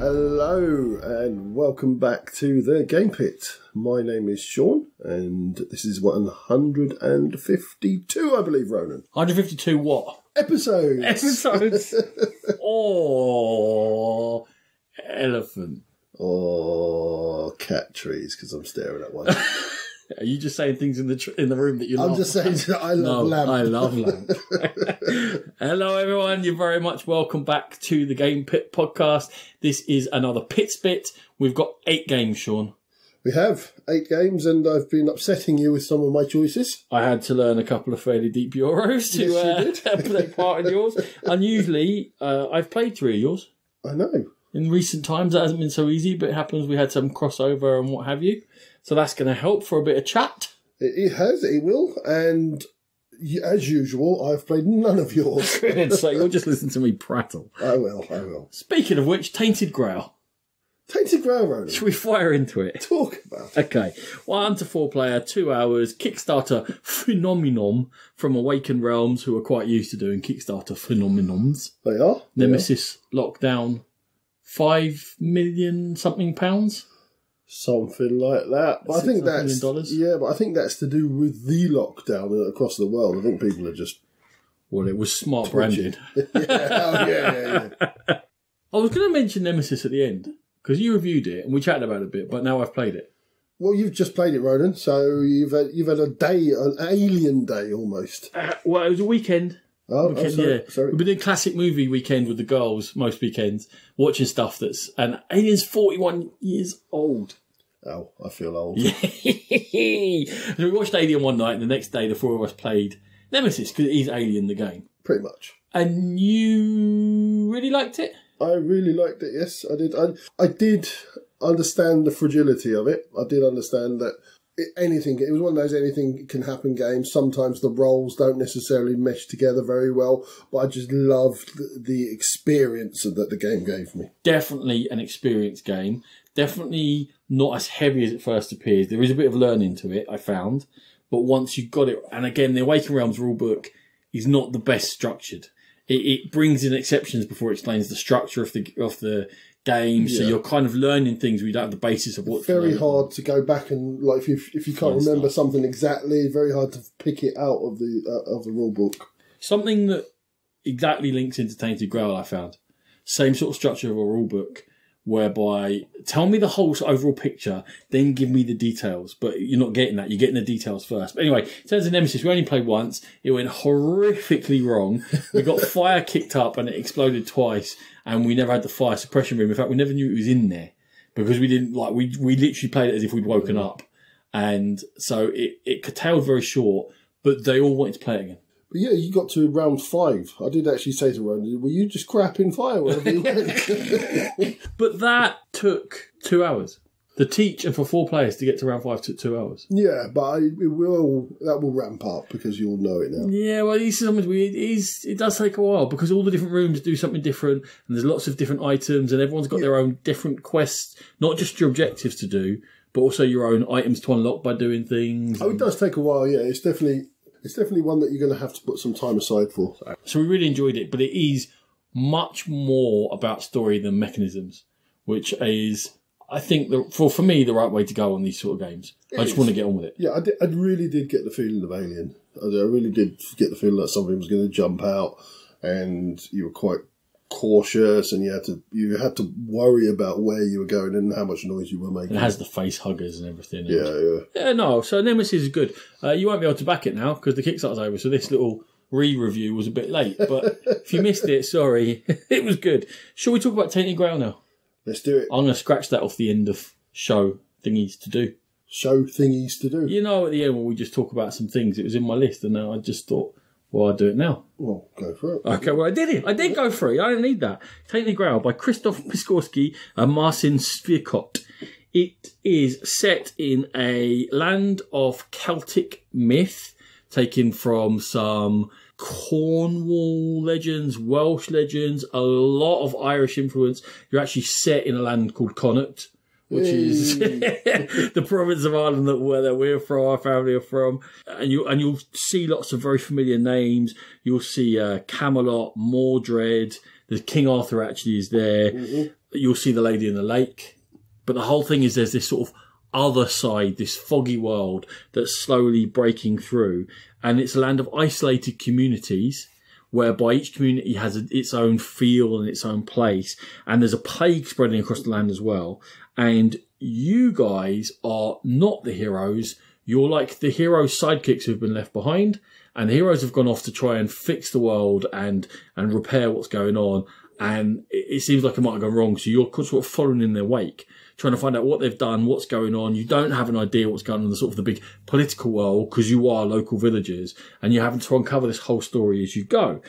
Hello and welcome back to the Game Pit. My name is Sean and this is 152, I believe, Ronan. 152 what? Episodes. Oh, elephant. Oh, cat trees, because I'm staring at one. Are you just saying things in the room that you love? I'm just saying I love lamp. I love lamp. Hello, everyone. You're very much welcome back to the Game Pit podcast. This is another Pit's Bit. We've got 8 games, Sean. We have 8 games, and I've been upsetting you with some of my choices. I had to learn a couple of fairly deep euros to play part in yours. Unusually, I've played 3 of yours. I know. In recent times, that hasn't been so easy, but it happens we had some crossover and what have you. So that's going to help for a bit of chat. It has, it will, and as usual, I've played none of yours. So you'll just listen to me prattle. I will. Speaking of which, Tainted Grail. Tainted Grail, Ronan. Should we fire into it? Talk about it. Okay. 1 to 4 player, 2 hours, Kickstarter phenomenon from Awakened Realms, who are quite used to doing Kickstarter phenomenons. They are. Nemesis Lockdown, 5 million something pounds. Something like that. But I think that's $600 million. Yeah, but I think that's to do with the lockdown across the world. I think people are just Well, it was smart branded. yeah. I was going to mention Nemesis at the end because you reviewed it and we chatted about it a bit, but now I've played it. Well, you've just played it, Ronan. So you've had a day, an alien day almost. Well, it was a weekend. Sorry. We've been doing classic movie weekend with the girls most weekends, watching stuff and Alien's 41 years old. Oh, I feel old. So we watched Alien one night and the next day the 4 of us played Nemesis because it is Alien the game. Pretty much. And you really liked it? I really liked it, yes, I did. I did understand the fragility of it. I did understand that it was one of those anything can happen games. Sometimes the roles don't necessarily mesh together very well, but I just loved the experience that the game gave me. Definitely an experience game. Definitely not as heavy as it first appears. There is a bit of learning to it, I found. But once you've got it, and again, the Awakened Realms rulebook is not the best structured. It brings in exceptions before it explains the structure of the game, so you're kind of learning things where you don't have the basis of what's very hard to go back and like if you can't remember something exactly, very hard to pick it out of the rule book. Something that exactly links into Tainted Grail, I found. Same sort of structure of a rule book, whereby tell me the whole overall picture, then give me the details. But you're not getting that. You're getting the details first. But anyway, in terms of Nemesis, we only played once. It went horrifically wrong. We got fire kicked up and it exploded twice. And we never had the fire suppression room. In fact, we never knew it was in there because we didn't we literally played it as if we'd woken up. And so it curtailed very short, but they all wanted to play it again. But yeah, you got to round 5. I did actually say to Ronan, were you just crapping fire wherever you went? But that took 2 hours. The teach and for 4 players to get to round 5 took 2 hours. Yeah, but that will ramp up because you'll know it now. Yeah, well, this is something weird. It does take a while because all the different rooms do something different and there's lots of different items and everyone's got their own different quests, not just your objectives to do, but also your own items to unlock by doing things. Oh, it does take a while, yeah. It's definitely one that you're going to have to put some time aside for. So we really enjoyed it, but it is much more about story than mechanisms, which is, I think, for me, the right way to go on these sort of games. I just want to get on with it. Yeah, I really did get the feeling of Alien. I really did get the feeling that something was going to jump out and you were quite cautious and you had to worry about where you were going and how much noise you were making. It has the face huggers and everything. Yeah, no, so Nemesis is good. You won't be able to back it now because the Kickstarter's over, so this little re-review was a bit late. But if you missed it, sorry. It was good. Shall we talk about Tainted Grail now? Let's do it. I'm going to scratch that off the end of show thingies to do. Show thingies to do? You know, at the end when we just talk about some things, it was in my list and now I just thought, well, I'll do it now. Well, go for it. Okay, well, I did it. I did go for it. I don't need that. Tainted Grail by Krzysztof Piskorski and Marcin Swiekot. It is set in a land of Celtic myth, taken from some Cornwall legends, Welsh legends, a lot of Irish influence. You're actually set in a land called Connacht, which is the province of Ireland that we're from, our family are from. And you'll see lots of very familiar names. You'll see Camelot, Mordred. The King Arthur actually is there. Mm-hmm. you'll see the lady in the lake. But the whole thing is there's this sort of other side, this foggy world that's slowly breaking through. And it's a land of isolated communities whereby each community has its own feel and its own place. And there's a plague spreading across the land as well. And you guys are not the heroes. You're like the heroes' sidekicks who've been left behind. And the heroes have gone off to try and fix the world and repair what's going on. And it seems like it might have gone wrong. So you're sort of following in their wake, trying to find out what they've done, what's going on. You don't have an idea what's going on in the sort of the big political world because you are local villagers and you're having to uncover this whole story as you go.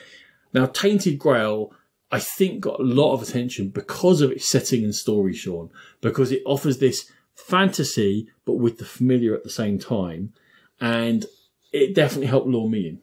Now, Tainted Grail, I think, got a lot of attention because of its setting and story, Sean, because it offers this fantasy but with the familiar at the same time. And it definitely helped lure me in.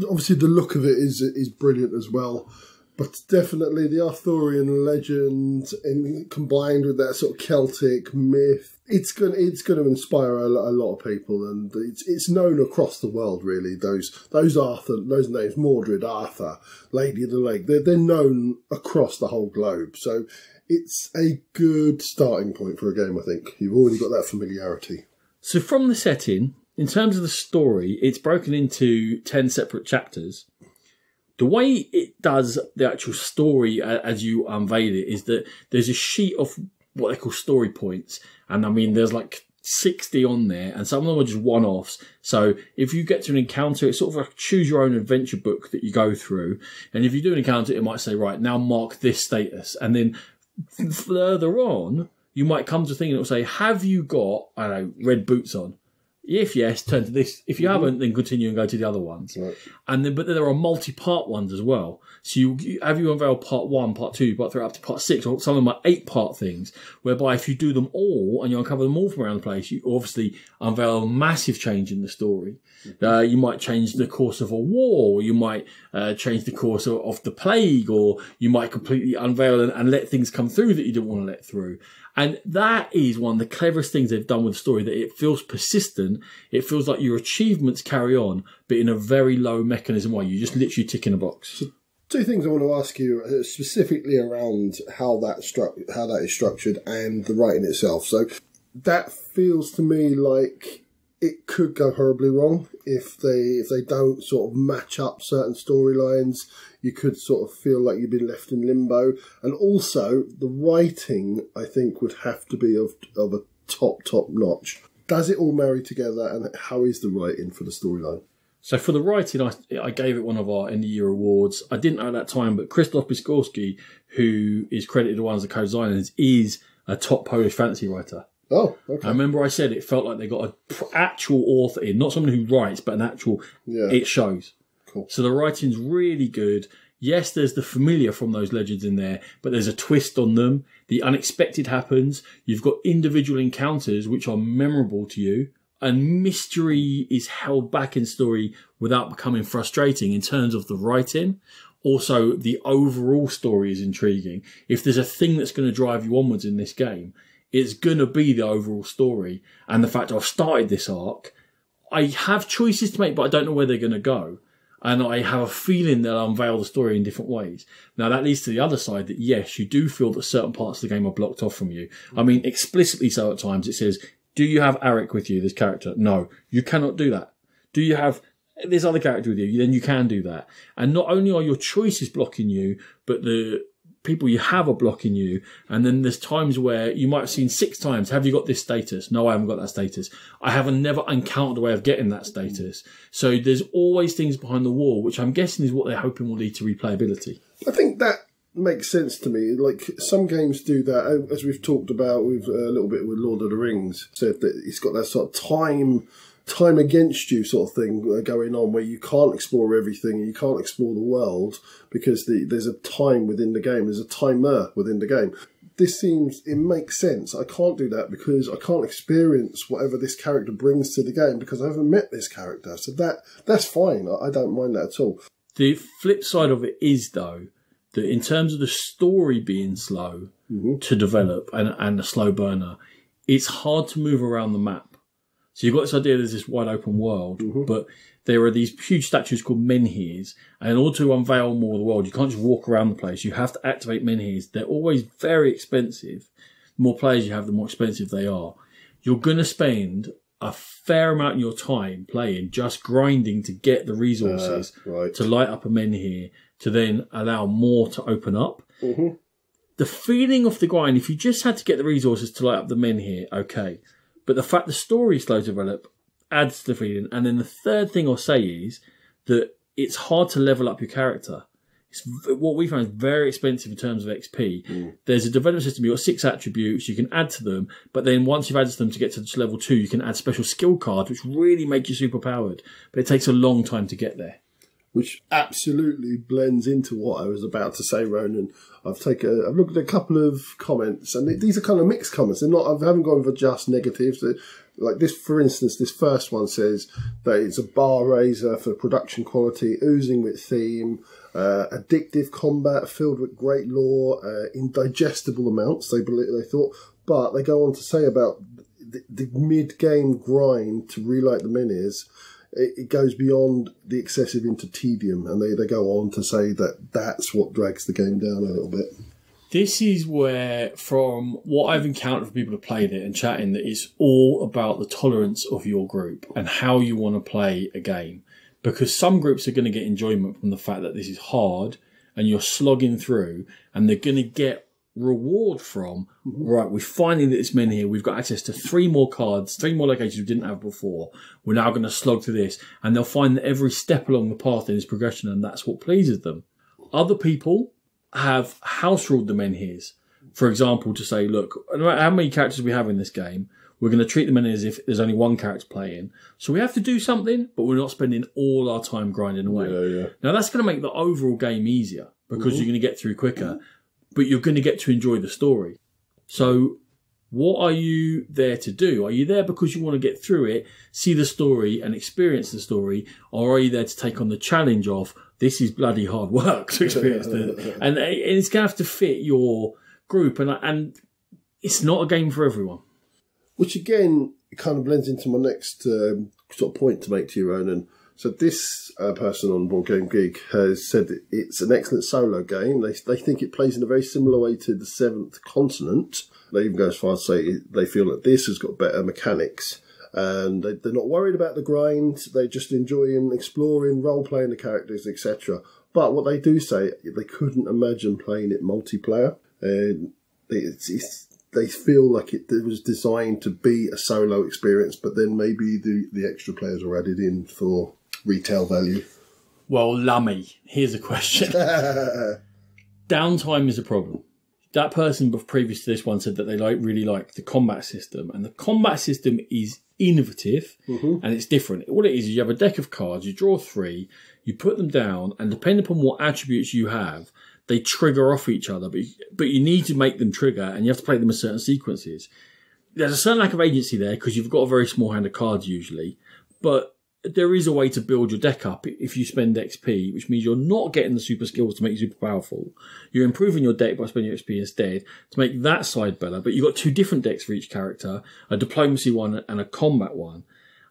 Obviously, the look of it is brilliant as well. But definitely the Arthurian legend, and combined with that sort of Celtic myth, it's going to inspire a lot of people, and it's known across the world. Really, those names, Mordred, Arthur, Lady of the Lake, they're known across the whole globe. So it's a good starting point for a game. I think you've already got that familiarity. So from the setting, in terms of the story, it's broken into 10 separate chapters. The way it does the actual story as you unveil it is that there's a sheet of what they call story points. And I mean, there's like 60 on there and some of them are just one-offs. So if you get to an encounter, it's sort of like a choose your own adventure book that you go through. And if you do an encounter, it might say, right, now mark this status. And then further on, you might come to a thing and it'll say, have you got, I don't know, red boots on? If yes, turn to this. If you haven't, then continue and go to the other ones. Right. But then there are multi-part ones as well. So you unveil part 1, part 2, part 3, up to part 6, or some of them are 8-part things, whereby if you do them all and you uncover them all from around the place, you obviously unveil a massive change in the story. Mm-hmm. You might change the course of a war, or you might change the course of the plague, or you might completely unveil and let things come through that you didn't want to let through. And that is one of the cleverest things they've done with the story, that it feels persistent. It feels like your achievements carry on, but in a very low mechanism way. You just literally tick in a box. So 2 things I want to ask you specifically around how that is structured and the writing itself. So that feels to me like it could go horribly wrong if they don't sort of match up certain storylines. You could sort of feel like you've been left in limbo. And also, the writing, I think, would have to be of a top notch. Does it all marry together, and how is the writing for the storyline? So for the writing, I gave it one of our end-of-year awards. I didn't know at that time, but Krzysztof Piskorski, who is credited as one of the co-designers, is a top Polish fantasy writer. Oh, okay. I remember I said it felt like they got an actual author in, not someone who writes, but an actual, it shows. Cool. So the writing's really good. Yes, there's the familiar from those legends in there, but there's a twist on them. The unexpected happens. You've got individual encounters which are memorable to you. And mystery is held back in story without becoming frustrating in terms of the writing. Also, the overall story is intriguing. If there's a thing that's going to drive you onwards in this game, it's going to be the overall story. And the fact I've started this arc, I have choices to make, but I don't know where they're going to go. And I have a feeling they'll unveil the story in different ways. Now, that leads to the other side that, yes, you do feel that certain parts of the game are blocked off from you. I mean, explicitly so at times. It says, do you have Arik with you, this character? No, you cannot do that. Do you have this other character with you? Then you can do that. And not only are your choices blocking you, but the people you have are blocking you. And then there's times where you might have seen 6 times, have you got this status? No, I haven't got that status. I haven't never encountered a way of getting that status. So there's always things behind the wall, which I'm guessing is what they're hoping will lead to replayability. I think that makes sense to me. Like, some games do that, as we've talked about with a little bit with Lord of the Rings, said that it's got that sort of time against you sort of thing going on, where you can't explore everything and you can't explore the world because there's a time within the game, there's a timer within the game. This it makes sense. I can't do that because I can't experience whatever this character brings to the game because I haven't met this character. So that's fine. I don't mind that at all. The flip side of it is, though, that in terms of the story being slow to develop and a slow burner, it's hard to move around the map. So you've got this idea there's this wide open world, but there are these huge statues called menhirs, and in order to unveil more of the world, you can't just walk around the place. You have to activate menhirs. They're always very expensive. The more players you have, the more expensive they are. You're going to spend a fair amount of your time playing just grinding to get the resources to light up a menhir, to then allow more to open up. The feeling of the grind, if you just had to get the resources to light up the menhir, okay. But the fact the story is slow to develop adds to the feeling. And then the third thing I'll say is that it's hard to level up your character. What we found is very expensive in terms of XP. There's a development system. You've got 6 attributes. You can add to them. But then once you've added to them to get to level 2, you can add special skill cards, which really make you super powered. But it takes a long time to get there. Which absolutely blends into what I was about to say, Ronan. I've looked at a couple of comments, and these are kind of mixed comments. I haven't gone for just negatives. Like this, for instance, this first one says that it's a bar raiser for production quality, oozing with theme, addictive combat filled with great lore, indigestible amounts. They thought, but they go on to say about the mid-game grind to relight the menhirs. It goes beyond the excessive into tedium, and they go on to say that that's what drags the game down a little bit. This is where, from what I've encountered from people who've played it and chatting, that it's all about the tolerance of your group and how you want to play a game. Because some groups are going to get enjoyment from the fact that this is hard and you're slogging through, and they're going to get reward from, right, we're finding that it's menhir, we've got access to 3 more cards, 3 more locations we didn't have before, we're now going to slog through this, and they'll find that every step along the path is progression, and that's what pleases them. Other people have house ruled the menhirs, for example, to say, look, no matter how many characters we have in this game, we're going to treat the menhirs as if there's only one character playing, so we have to do something, but we're not spending all our time grinding away. Now that's going to make the overall game easier, because you're going to get through quicker, but you're going to get to enjoy the story. So what are you there to do? Are you there because you want to get through it, see the story and experience the story? Or are you there to take on the challenge of, this is bloody hard work to experience it? And it's going to have to fit your group. And it's not a game for everyone. Which again, kind of blends into my next sort of point to make to you, Ronan. So this person on Board Game Geek has said that it's an excellent solo game. They think it plays in a very similar way to The Seventh Continent. They even go as far as to say they feel that this has got better mechanics. And they're not worried about the grind. They just enjoy exploring, role-playing the characters, etc. But what they do say, they couldn't imagine playing it multiplayer. And they feel like it was designed to be a solo experience, but then maybe the extra players were added in for retail value. Well, Lummy, here's a question. Downtime is a problem. That person previous to this one said that they really like the combat system, and the combat system is innovative and it's different. What it is you have a deck of cards, you draw 3, you put them down, and depending upon what attributes you have, they trigger off each other, but you need to make them trigger, and you have to play them in certain sequences. There's a certain lack of agency there because you've got a very small hand of cards usually, but there is a way to build your deck up if you spend XP, which means you're not getting the super skills to make you super powerful. You're improving your deck by spending your XP instead to make that side better, but you've got 2 different decks for each character, a diplomacy one and a combat one.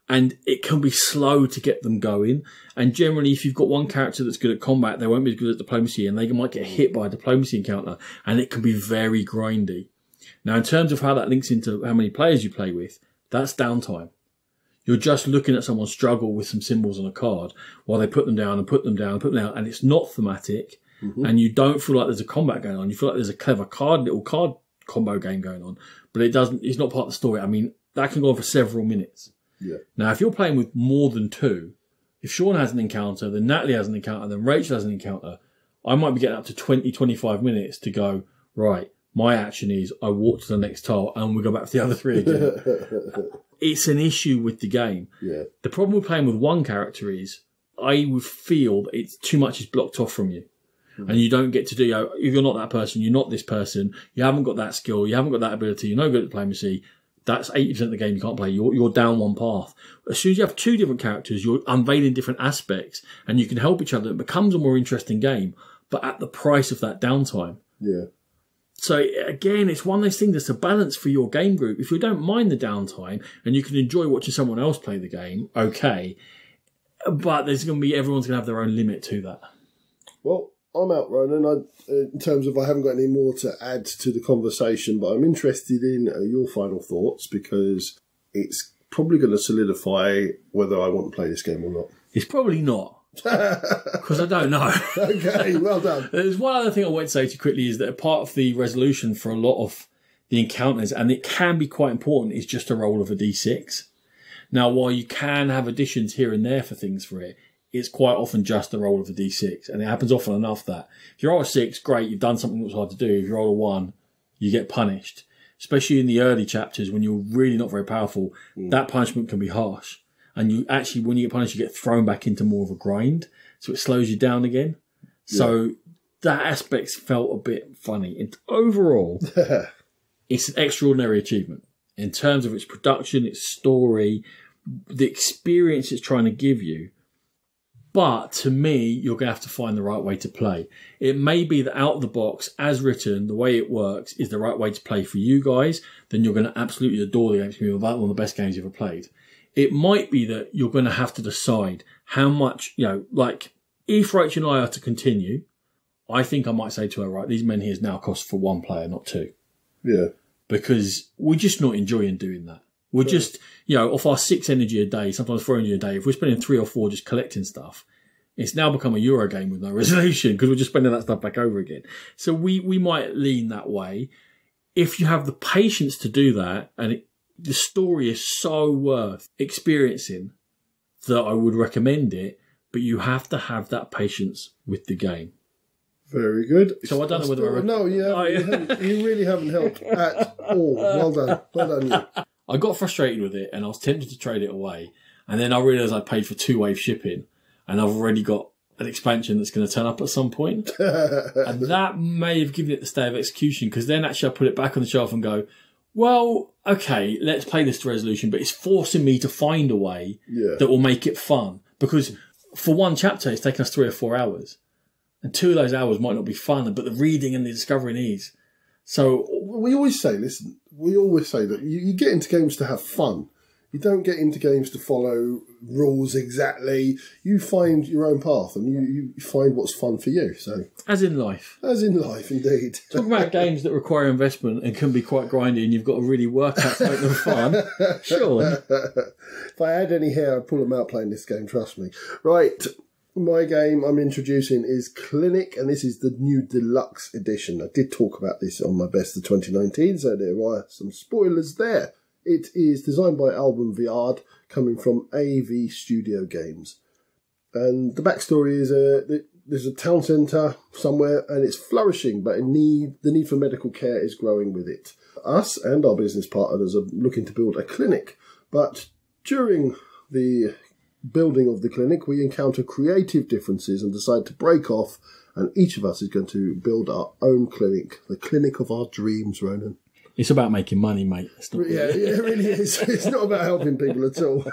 And it can be slow to get them going. And generally, if you've got one character that's good at combat, they won't be good at diplomacy, and they might get hit by a diplomacy encounter, and it can be very grindy. Now, in terms of how that links into how many players you play with, that's downtime. You're just looking at someone struggle with some symbols on a card while they put them down and put them down and put them down, and it's not thematic, and you don't feel like there's a combat going on. You feel like there's a clever little card combo game going on, but it's not part of the story. I mean, that can go on for several minutes. Yeah. Now, if you're playing with more than 2, if Sean has an encounter, then Natalie has an encounter, then Rachel has an encounter, I might be getting up to 20, 25 minutes to go, right, my action is I walk to the next tile and we go back to the other 3 again. It's an issue with the game. Yeah. The problem with playing with one character is I would feel that it's too much is blocked off from you. And you don't get to do, if you're not that person, you're not this person, you haven't got that skill, you haven't got that ability, you're no good at diplomacy, that's 80% of the game you can't play. You're down one path. As soon as you have 2 different characters, you're unveiling different aspects and you can help each other. It becomes a more interesting game, but at the price of that downtime. Yeah. So again, it's one of those things that's a balance for your game group. If you don't mind the downtime and you can enjoy watching someone else play the game, okay. But everyone's going to have their own limit to that. Well, I'm out, Ronan. In terms of, I haven't got any more to add to the conversation, but I'm interested in your final thoughts because it's probably going to solidify whether I want to play this game or not. It's probably not. Because I don't know. Okay, well done. There's one other thing I want to say to you quickly is that a part of the resolution for a lot of the encounters, and it can be quite important, is just a roll of a d6. Now, while you can have additions here and there for things for it, it's quite often just a roll of a d6. And it happens often enough that if you roll a 6, great, you've done something that was hard to do. If you roll a 1, you get punished. Especially in the early chapters when you're really not very powerful, that punishment can be harsh. And you actually, when you get punished, you get thrown back into more of a grind. So it slows you down again. Yeah. So that aspect felt a bit funny. And overall, it's an extraordinary achievement in terms of its production, its story, the experience it's trying to give you. But to me, you're going to have to find the right way to play. It may be that out of the box, as written, the way it works is the right way to play for you guys. Then you're going to absolutely adore the game. It's going to be one of the best games you've ever played. It might be that you're going to have to decide how much, like if Rachel and I are to continue, I think I might say to her, right, these men here now cost for 1 player, not 2. Yeah. Because we're just not enjoying doing that. We're just, off our 6 energy a day, sometimes 4 energy a day, if we're spending 3 or 4 just collecting stuff, it's now become a Euro game with no resolution because we're just spending that stuff back over again. So we might lean that way. If you have the patience to do that, and the story is so worth experiencing that I would recommend it, but you have to have that patience with the game. Very good. So I don't know whether you really haven't helped at all. Well done. Well done, you. I got frustrated with it and I was tempted to trade it away. And then I realised I paid for 2-wave shipping and I've already got an expansion that's going to turn up at some point. And that may have given it the stay of execution because then actually I put it back on the shelf and go, well, okay, let's play this to resolution, but it's forcing me to find a way that will make it fun. Because for 1 chapter, it's taken us 3 or 4 hours. And 2 of those hours might not be fun, but the reading and the discovering is. So we always say that you get into games to have fun. You don't get into games to follow rules exactly. You find your own path and you find what's fun for you. So, as in life. As in life, indeed. Talking about games that require investment and can be quite grindy and you've got to really work out to make them fun. Sure. If I had any hair, I'd pull them out playing this game, trust me. Right. My game I'm introducing is Clinic, and this is the new deluxe edition. I did talk about this on my best of 2019, so there are some spoilers there. It is designed by Alban Viard, coming from AV Studio Games. And the backstory is there's a town centre somewhere, and it's flourishing, but the need for medical care is growing with it. Us and our business partners are looking to build a clinic, but during the building of the clinic, we encounter creative differences and decide to break off, and each of us is going to build our own clinic, the clinic of our dreams, Ronan. It's about making money, mate. It really is. It's not about helping people at all.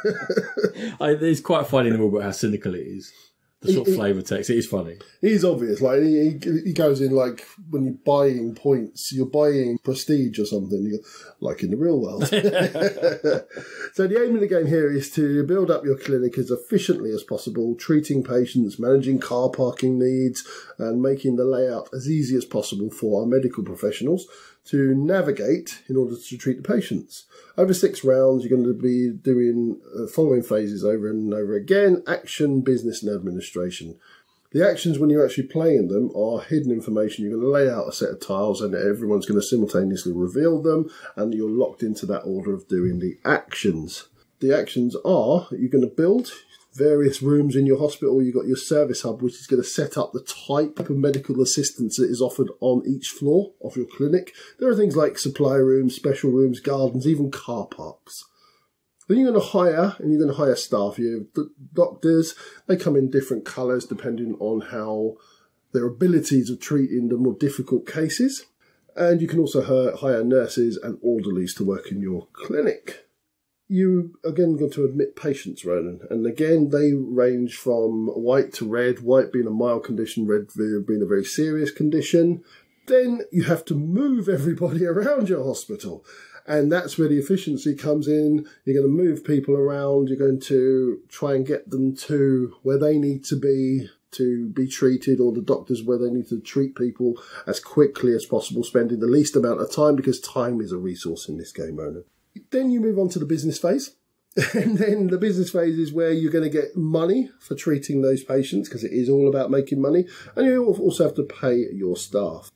It's quite funny in the book about how cynical it is. The sort of flavour text. It is funny. It is obvious. Like he goes in like when you're buying points, you're buying prestige or something, like in the real world. So the aim of the game here is to build up your clinic as efficiently as possible, treating patients, managing car parking needs, and making the layout as easy as possible for our medical professionals to navigate in order to treat the patients. Over 6 rounds, you're going to be doing following phases over and over again: action, business, and administration. The actions, when you're actually playing them, are hidden information. You're going to lay out a set of tiles and everyone's going to simultaneously reveal them, and you're locked into that order of doing the actions. The actions are, you're going to build various rooms in your hospital. You've got your service hub, which is going to set up the type of medical assistance that is offered on each floor of your clinic. There are things like supply rooms, special rooms, gardens, even car parks. Then you're going to hire staff. You have doctors. They come in different colours depending on how their abilities of treating the more difficult cases. And you can also hire nurses and orderlies to work in your clinic. You again going to admit patients, Ronan, and again they range from white to red, white being a mild condition, red being a very serious condition. Then you have to move everybody around your hospital. And that's where the efficiency comes in. You're going to move people around. You're going to try and get them to where they need to be treated, or the doctors where they need to treat people as quickly as possible, spending the least amount of time, because time is a resource in this game, Ronan. Then you move on to the business phase. And then the business phase is where you're going to get money for treating those patients, because it is all about making money. And you also have to pay your staff.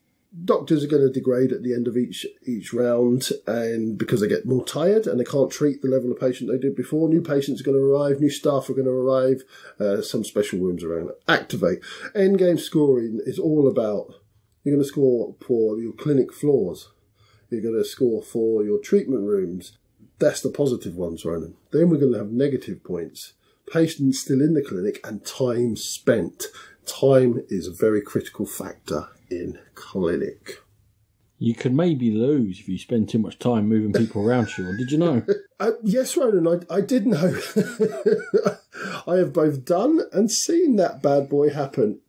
Doctors are going to degrade at the end of each round, and because they get more tired and they can't treat the level of patient they did before, new patients are going to arrive, new staff are going to arrive, some special rooms around it. Activate. Endgame scoring is all about, you're going to score for your clinic floors, you're going to score for your treatment rooms. That's the positive ones, Ronan. Then we're going to have negative points. Patients still in the clinic and time spent. Time is a very critical factor in clinic. You could maybe lose if you spend too much time moving people around, Sean. Did you know? Yes, Ronan, I did know. I have both done and seen that bad boy happen.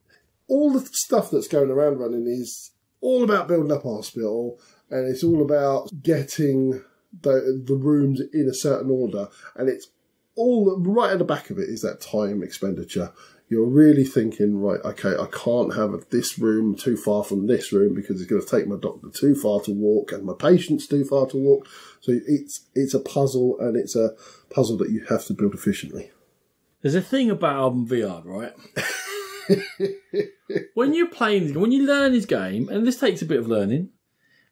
All the stuff that's going around running is all about building up a hospital, and it's all about getting the rooms in a certain order, and it's all right at the back of it is that time expenditure. You're really thinking, right, okay, I can't have this room too far from this room because it's going to take my doctor too far to walk and my patient's too far to walk. So it's a puzzle, and it's a puzzle that you have to build efficiently. There's a thing about VR, right? When you learn this game, and this takes a bit of learning,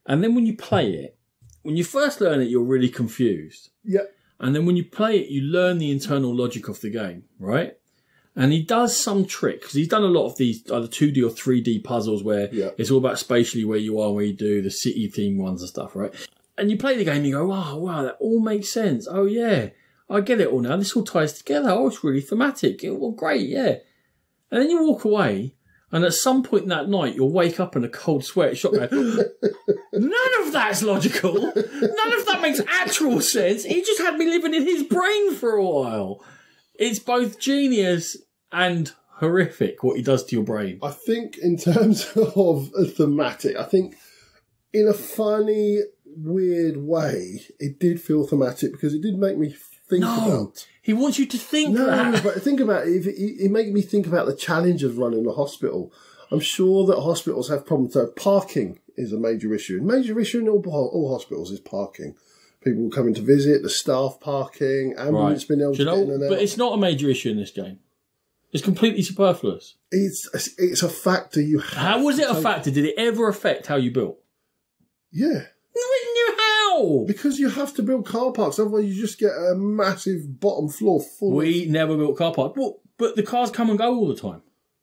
and then when you play it, when you first learn it, you're really confused. Yep. And then when you play it, you learn the internal logic of the game, right? And he does some trick, because he's done a lot of these either 2D or 3D puzzles where it's all about spatially where you are, where you do the city theme ones and stuff, right? And you play the game and you go, oh, wow, that all makes sense. Oh, yeah, I get it all now. This all ties together. Oh, it's really thematic. Well, great, yeah. And then you walk away, and at some point in that night, you'll wake up in a cold sweat, shock going, none of that's logical. None of that makes actual sense. He just had me living in his brain for a while. It's both genius and horrific what he does to your brain. I think in terms of a thematic, I think in a funny, weird way, it did feel thematic because it did make me think about... He wants you to think that. No, but think about it. It made me think about the challenge of running a hospital. I'm sure that hospitals have problems. So parking is a major issue. A major issue in all hospitals is parking. People coming to visit, the staff parking, ambulance being able to get in and out. But it's not a major issue in this game. It's completely superfluous. It's a factor you have. How was it a factor? Did it ever affect how you built? Yeah. How? Because you have to build car parks, otherwise you just get a massive bottom floor full. We never built car parks. Well, but the cars come and go all the time.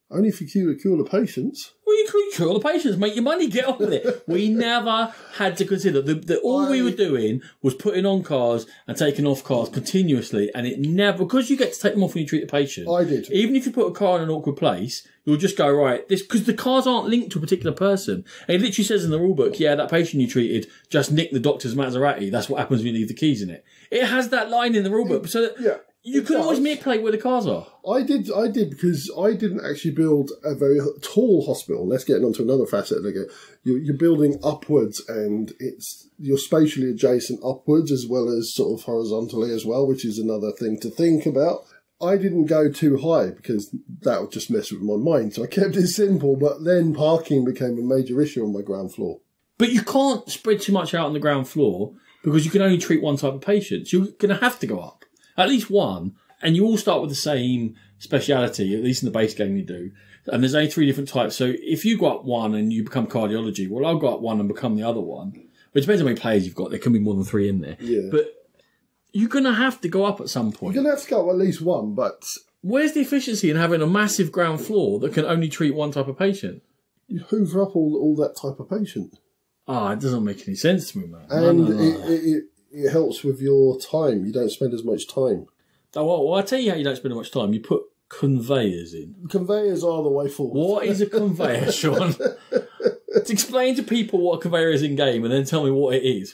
Only if you cure the patients. Well, you could cure the patients, make your money, get on with it. We never had to consider that all we were doing was putting on cars and taking off cars continuously, and it never, because you get to take them off when you treat the patient. I did. Even if you put a car in an awkward place, you'll just go, right, this, because the cars aren't linked to a particular person. And it literally says in the rulebook, yeah, that patient you treated just nicked the doctor's Maserati. That's what happens when you leave the keys in it. It has that line in the rulebook, so that you can always manipulate where the cars are. I did because I didn't actually build a very tall hospital. Let's get on to another facet of it. You're building upwards, and you're spatially adjacent upwards as well as sort of horizontally as well, which is another thing to think about. I didn't go too high because that would just mess with my mind, so I kept it simple, but then parking became a major issue on my ground floor. But you can't spread too much out on the ground floor because you can only treat one type of patient. You're going to have to go up. At least one, and you all start with the same speciality, at least in the base game you do. And there's only 3 different types. So if you go up one and you become cardiology, well, I'll go up one and become the other one. But it depends on how many players you've got. There can be more than 3 in there. Yeah. But you're going to have to go up at some point. You're going to have to go up at least one, but... Where's the efficiency in having a massive ground floor that can only treat one type of patient? You hoover up all that type of patient. It doesn't make any sense to me, man. And it helps with your time. You don't spend as much time. Well, I'll tell you how you don't spend as much time. You put conveyors in. Conveyors are the way forward. What is a conveyor, Sean? Explain to people what a conveyor is in game and then tell me what it is.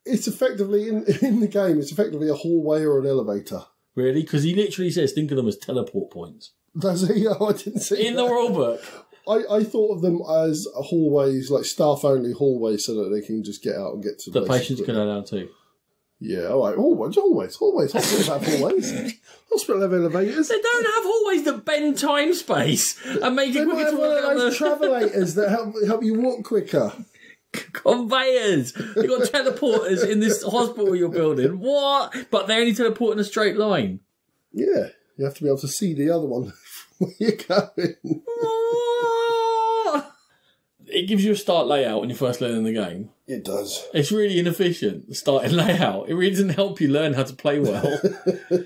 It's effectively, in the game, it's effectively a hallway or an elevator. Really? Because he literally says, think of them as teleport points. Does he? Oh, I didn't see in the rulebook. I thought of them as hallways, like staff-only hallways, so that they can just get out and get to the patients can go down too. Yeah, all right. Always. Hospitals have hallways. Hospital have elevators. They don't have hallways that bend time space and make it quicker to walk down those travelators that help you walk quicker. Conveyors. You've got teleporters in this hospital you're building. What? But they only teleport in a straight line. Yeah, you have to be able to see the other one where you're going. It gives you a start layout when you're first learning the game. It does. It's really inefficient, the starting layout. It really doesn't help you learn how to play well.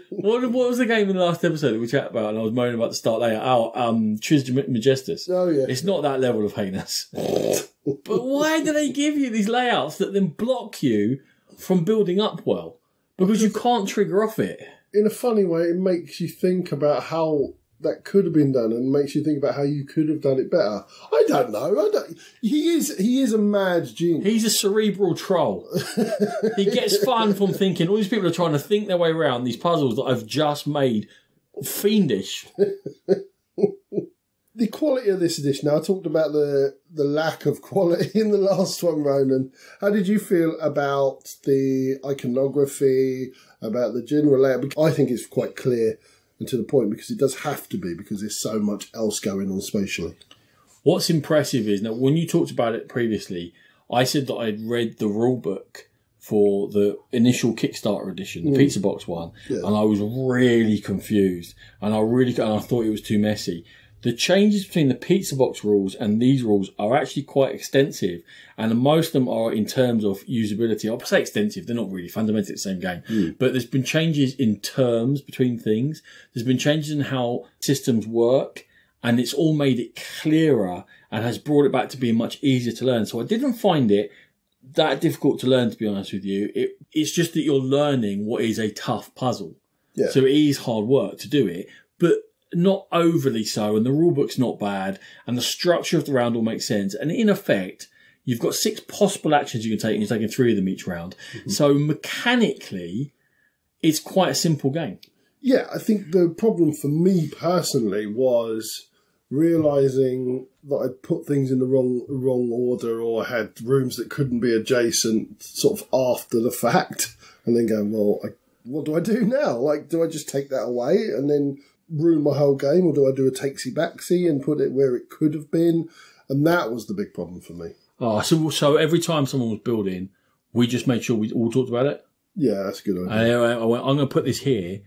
What was the game in the last episode that we chatted about and I was moaning about the start layout? Trismegistus. Oh, yeah. It's not that level of heinous. But why do they give you these layouts that then block you from building up well? Because you can't trigger off it. In a funny way, it makes you think about how that could have been done and makes you think about how you could have done it better. I don't know. He is a mad genius. He's a cerebral troll. He gets fun from thinking all these people are trying to think their way around these puzzles that I've just made fiendish. The quality of this edition. Now, I talked about the lack of quality in the last one, Ronan. How did you feel about the iconography, about the general layout? I think it's quite clear and to the point because it does have to be because there's so much else going on spatially. What's impressive is, now when you talked about it previously, I said that I'd read the rulebook for the initial Kickstarter edition, the pizza box one, and I was really confused and I thought it was too messy. The changes between the pizza box rules and these rules are actually quite extensive, and most of them are in terms of usability. I'll say extensive, they're not really fundamentally the same game, but there's been changes in terms between things. There's been changes in how systems work, and it's all made it clearer and has brought it back to being much easier to learn. So I didn't find it that difficult to learn, to be honest with you. It's just that you're learning what is a tough puzzle. Yeah. So it is hard work to do it, but not overly so, and the rulebook's not bad, and the structure of the round all makes sense. And in effect, you've got 6 possible actions you can take, and you're taking 3 of them each round. So mechanically, it's quite a simple game. Yeah, I think the problem for me personally was realising that I'd put things in the wrong order, or had rooms that couldn't be adjacent sort of after the fact, and then going, well, what do I do now? Like, do I just take that away and then ruin my whole game, or do I do a takesy-backsy and put it where it could have been? And that was the big problem for me. Oh, so every time someone was building, we just made sure we all talked about it? Yeah, that's a good idea. I went, I'm going to put this here,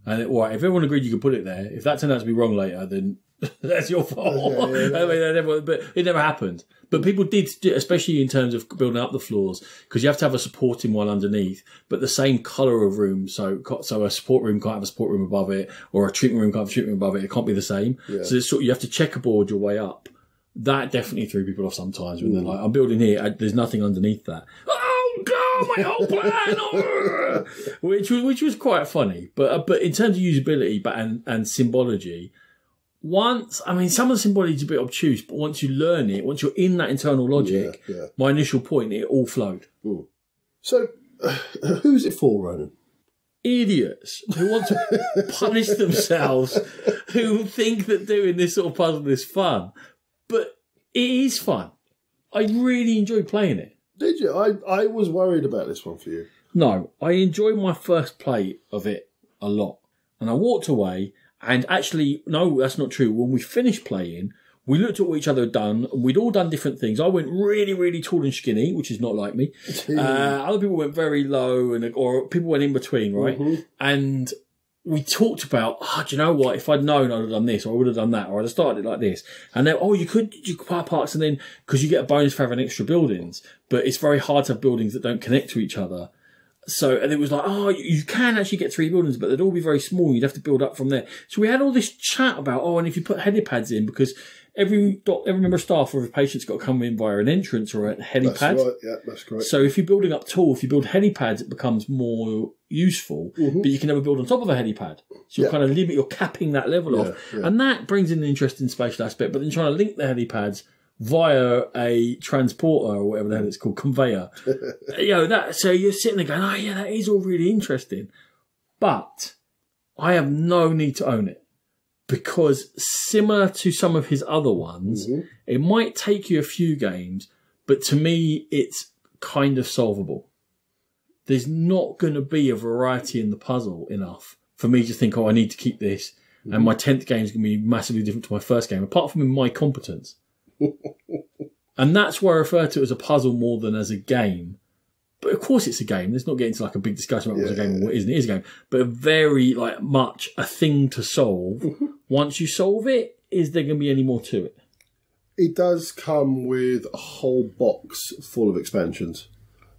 and all right, if everyone agreed you could put it there, if that turned out to be wrong later, then that's your fault. Yeah. I mean, but it never happened. But people did, especially in terms of building up the floors, because you have to have a supporting one underneath, but the same colour of room. So a support room can't have a support room above it, or a treatment room can't have a treatment room above it. It can't be the same. Yeah. So it's you have to checkerboard your way up. That definitely threw people off sometimes when they're like, I'm building here, there's nothing underneath that. Oh, God, my whole plan! which was quite funny. But in terms of usability and symbology, some of the symbology is a bit obtuse, but once you learn it, once you're in that internal logic, my initial point, it all flowed. So, who's it for, Ronan? Idiots who want to punish themselves, who think that doing this sort of puzzle is fun. But it is fun. I really enjoyed playing it. Did you? I was worried about this one for you. No, I enjoyed my first play of it a lot. And I walked away. And actually, no, that's not true. When we finished playing, we looked at what each other had done, and we'd all done different things. I went really, really tall and skinny, which is not like me. Other people went very low, or people went in between, right? And we talked about, do you know what? If I'd known, I'd have done this, or I would have done that, or I'd have started it like this. And then, you could part parts, and then, because you get a bonus for having extra buildings, but it's very hard to have buildings that don't connect to each other. So, and it was like, you can actually get 3 buildings, but they'd all be very small. You'd have to build up from there. So we had all this chat about, and if you put helipads in, because every member of staff or every patient's got to come in via an entrance or a helipad. That's right, yeah, that's correct. So if you're building up tall, if you build helipads, it becomes more useful, but you can never build on top of a helipad. So you're kind of you're capping that level off. Yeah. And that brings in an interesting spatial aspect, but then trying to link the helipads via a transporter or whatever the hell it's called, conveyor. So you're sitting there going, that is all really interesting. But I have no need to own it. because similar to some of his other ones, it might take you a few games, but to me, it's kind of solvable. There's not going to be a variety in the puzzle enough for me to think, I need to keep this, and my 10th game is going to be massively different to my first game, apart from in my competence. And that's why I refer to it as a puzzle more than as a game. But of course it's a game. Let's not get into like a big discussion about what's a game and what isn't. It is a game. But very much a thing to solve. Once you solve it, is there going to be any more to it? It does come with a whole box full of expansions.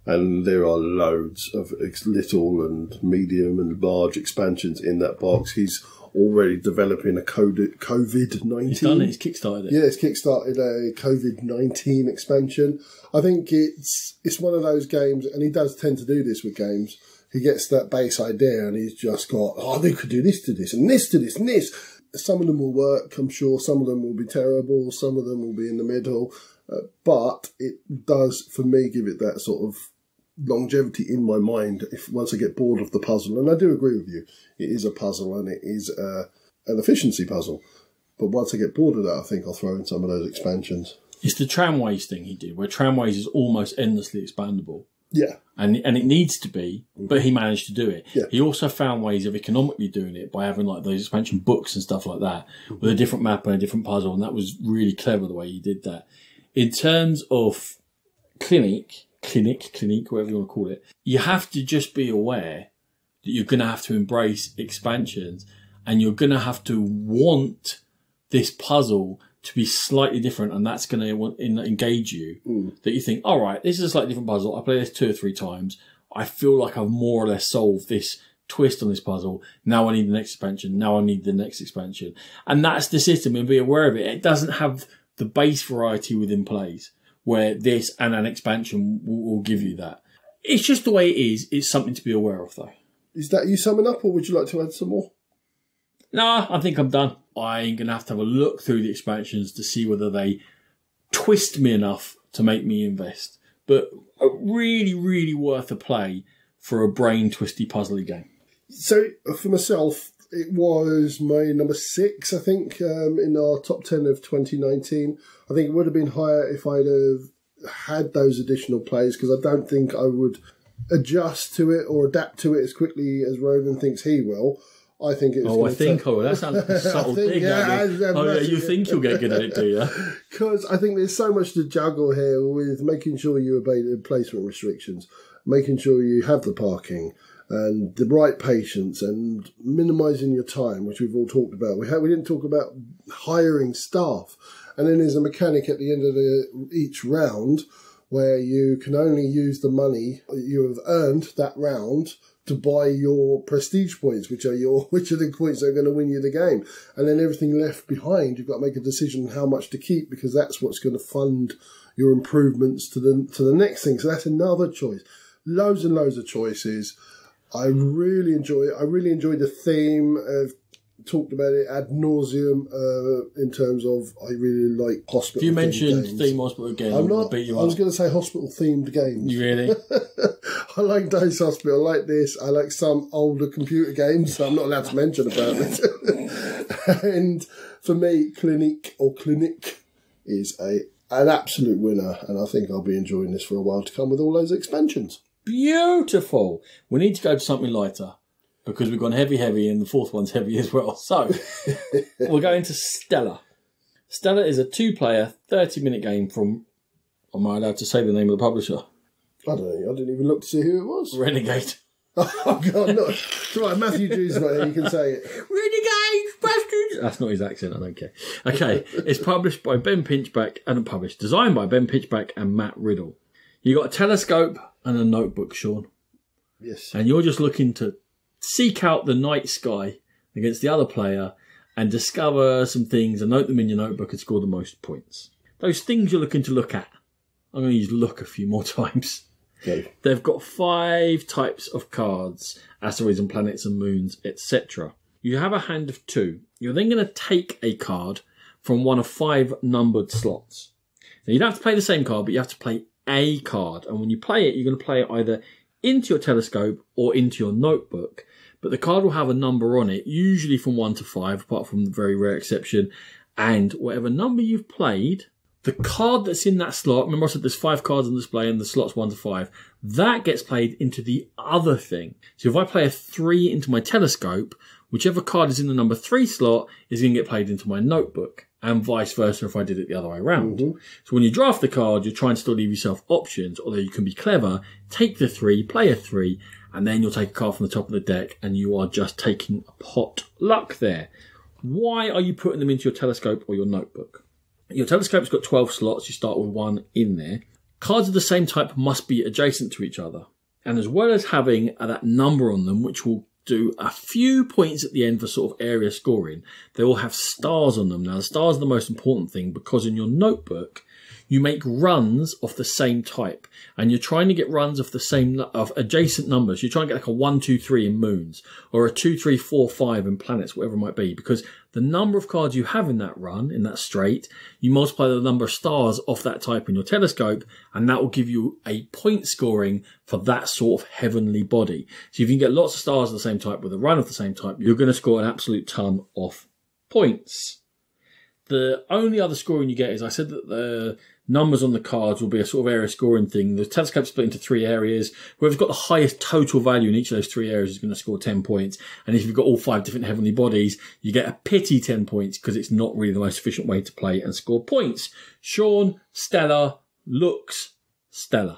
And there are loads of little and medium and large expansions in that box. He's already developing a COVID-19. He's done it. He's kickstarted it. Yeah, it's kickstarted a COVID-19 expansion. I think it's one of those games, and he does tend to do this with games. He gets that base idea, and he's just got, they could do this to this, and this to this, and this. Some of them will work, I'm sure. Some of them will be terrible. Some of them will be in the middle. But it does, for me, give it that sort of longevity in my mind once I get bored of the puzzle. And I do agree with you. It is a puzzle and it is an efficiency puzzle. But once I get bored of that, I think I'll throw in some of those expansions. It's the tramways thing he did, where tramways is almost endlessly expandable. Yeah. And it needs to be, but he managed to do it. Yeah. He also found ways of economically doing it by having like those expansion books and stuff like that with a different map and a different puzzle. And that was really clever the way he did that. In terms of clinic, whatever you want to call it, you have to just be aware that you're going to have to embrace expansions and you're going to have to want this puzzle to be slightly different, and that's going to engage you. That you think, all right, this is a slightly different puzzle. I play this 2 or 3 times. I feel like I've more or less solved this twist on this puzzle. Now I need the next expansion. Now I need the next expansion. And that's the system, and be aware of it. It doesn't have the base variety within plays, where this and an expansion will give you that. It's just the way it is. It's something to be aware of, though. Is that you summing up, or would you like to add some more? No, I think I'm done. I'm going to have a look through the expansions to see whether they twist me enough to make me invest. But really, really worth a play for a brain-twisty, puzzly game. So, for myself, it was my number 6, I think, in our top 10 of 2019. I think it would have been higher if I'd have had those additional plays, because I don't think I would adjust to it or adapt to it as quickly as Ronan thinks he will. I think it's. That sounds like a subtle thing. You think you'll get good at it, do you? Because I think there's so much to juggle here with making sure you obey the placement restrictions, making sure you have the parking and the right patience, and minimising your time, which we've all talked about. We didn't talk about hiring staff, and then there's a mechanic at the end of each round where you can only use the money you have earned that round to buy your prestige points, which are the points that are going to win you the game. And then everything left behind, you've got to make a decision how much to keep, because that's what's going to fund your improvements to the next thing. So that's another choice. Loads and loads of choices. I really enjoy it. I really enjoyed the theme. I've talked about it ad nauseum in terms of I really like hospital. If you mentioned theme hospital again, I was going to say hospital themed games. You really? I like Dice Hospital. I like this. I like some older computer games, so I'm not allowed to mention about it. And for me, Clinic is an absolute winner, and I think I'll be enjoying this for a while to come with all those expansions. Beautiful. We need to go to something lighter, because we've gone heavy, and the fourth one's heavy as well. So, we're going to Stella. Stella is a 2-player, 30-minute game from, am I allowed to say the name of the publisher? I don't know. I didn't even look to see who it was. Renegade. Oh, God, no. It's right, Matthew Jew's right here, you can say it. Renegade, bastards! That's not his accent, I don't care. Okay, it's published by Ben Pinchback, designed by Ben Pinchback and Matt Riddle. You got a telescope and a notebook, Sean. Yes. And you're just looking to seek out the night sky against the other player and discover some things and note them in your notebook and score the most points. Those things you're looking to look at. I'm going to use look a few more times. Okay. They've got 5 types of cards, asteroids and planets and moons, etc. You have a hand of 2. You're then going to take a card from one of 5 numbered slots. Now, you don't have to play the same card, but you have to play a card. And when you play it, you're going to play it either into your telescope or into your notebook. but the card will have a number on it, usually from 1 to 5, apart from the very rare exception. And whatever number you've played, the card that's in that slot, remember I said there's 5 cards on display and the slot's 1 to 5, that gets played into the other thing. So if I play a 3 into my telescope, whichever card is in the number 3 slot is going to get played into my notebook, and vice versa if I did it the other way around. So when you draft the card, you're trying to still leave yourself options, although you can be clever, take the 3, play a 3, and then you'll take a card from the top of the deck, and you are just taking pot luck there. Why are you putting them into your telescope or your notebook? Your telescope's got 12 slots. You start with 1 in there. Cards of the same type must be adjacent to each other. And as well as having that number on them, which will do a few points at the end for sort of area scoring, they will have stars on them. Now, the stars are the most important thing because in your notebook, you make runs of the same type, and you're trying to get runs of the same of adjacent numbers. You're trying to get like a 1, 2, 3 in moons, or a 2, 3, 4, 5 in planets, whatever it might be, because the number of cards you have in that run, in that straight, you multiply the number of stars of that type in your telescope, and that will give you a point scoring for that sort of heavenly body. So if you can get lots of stars of the same type with a run of the same type, you're going to score an absolute ton of points. The only other scoring you get is, I said that the numbers on the cards will be a sort of area scoring thing. The telescope's split into 3 areas. Whoever's got the highest total value in each of those 3 areas is going to score 10 points. And if you've got all 5 different heavenly bodies, you get a pity 10 points because it's not really the most efficient way to play and score points. Sean, stellar, looks stellar.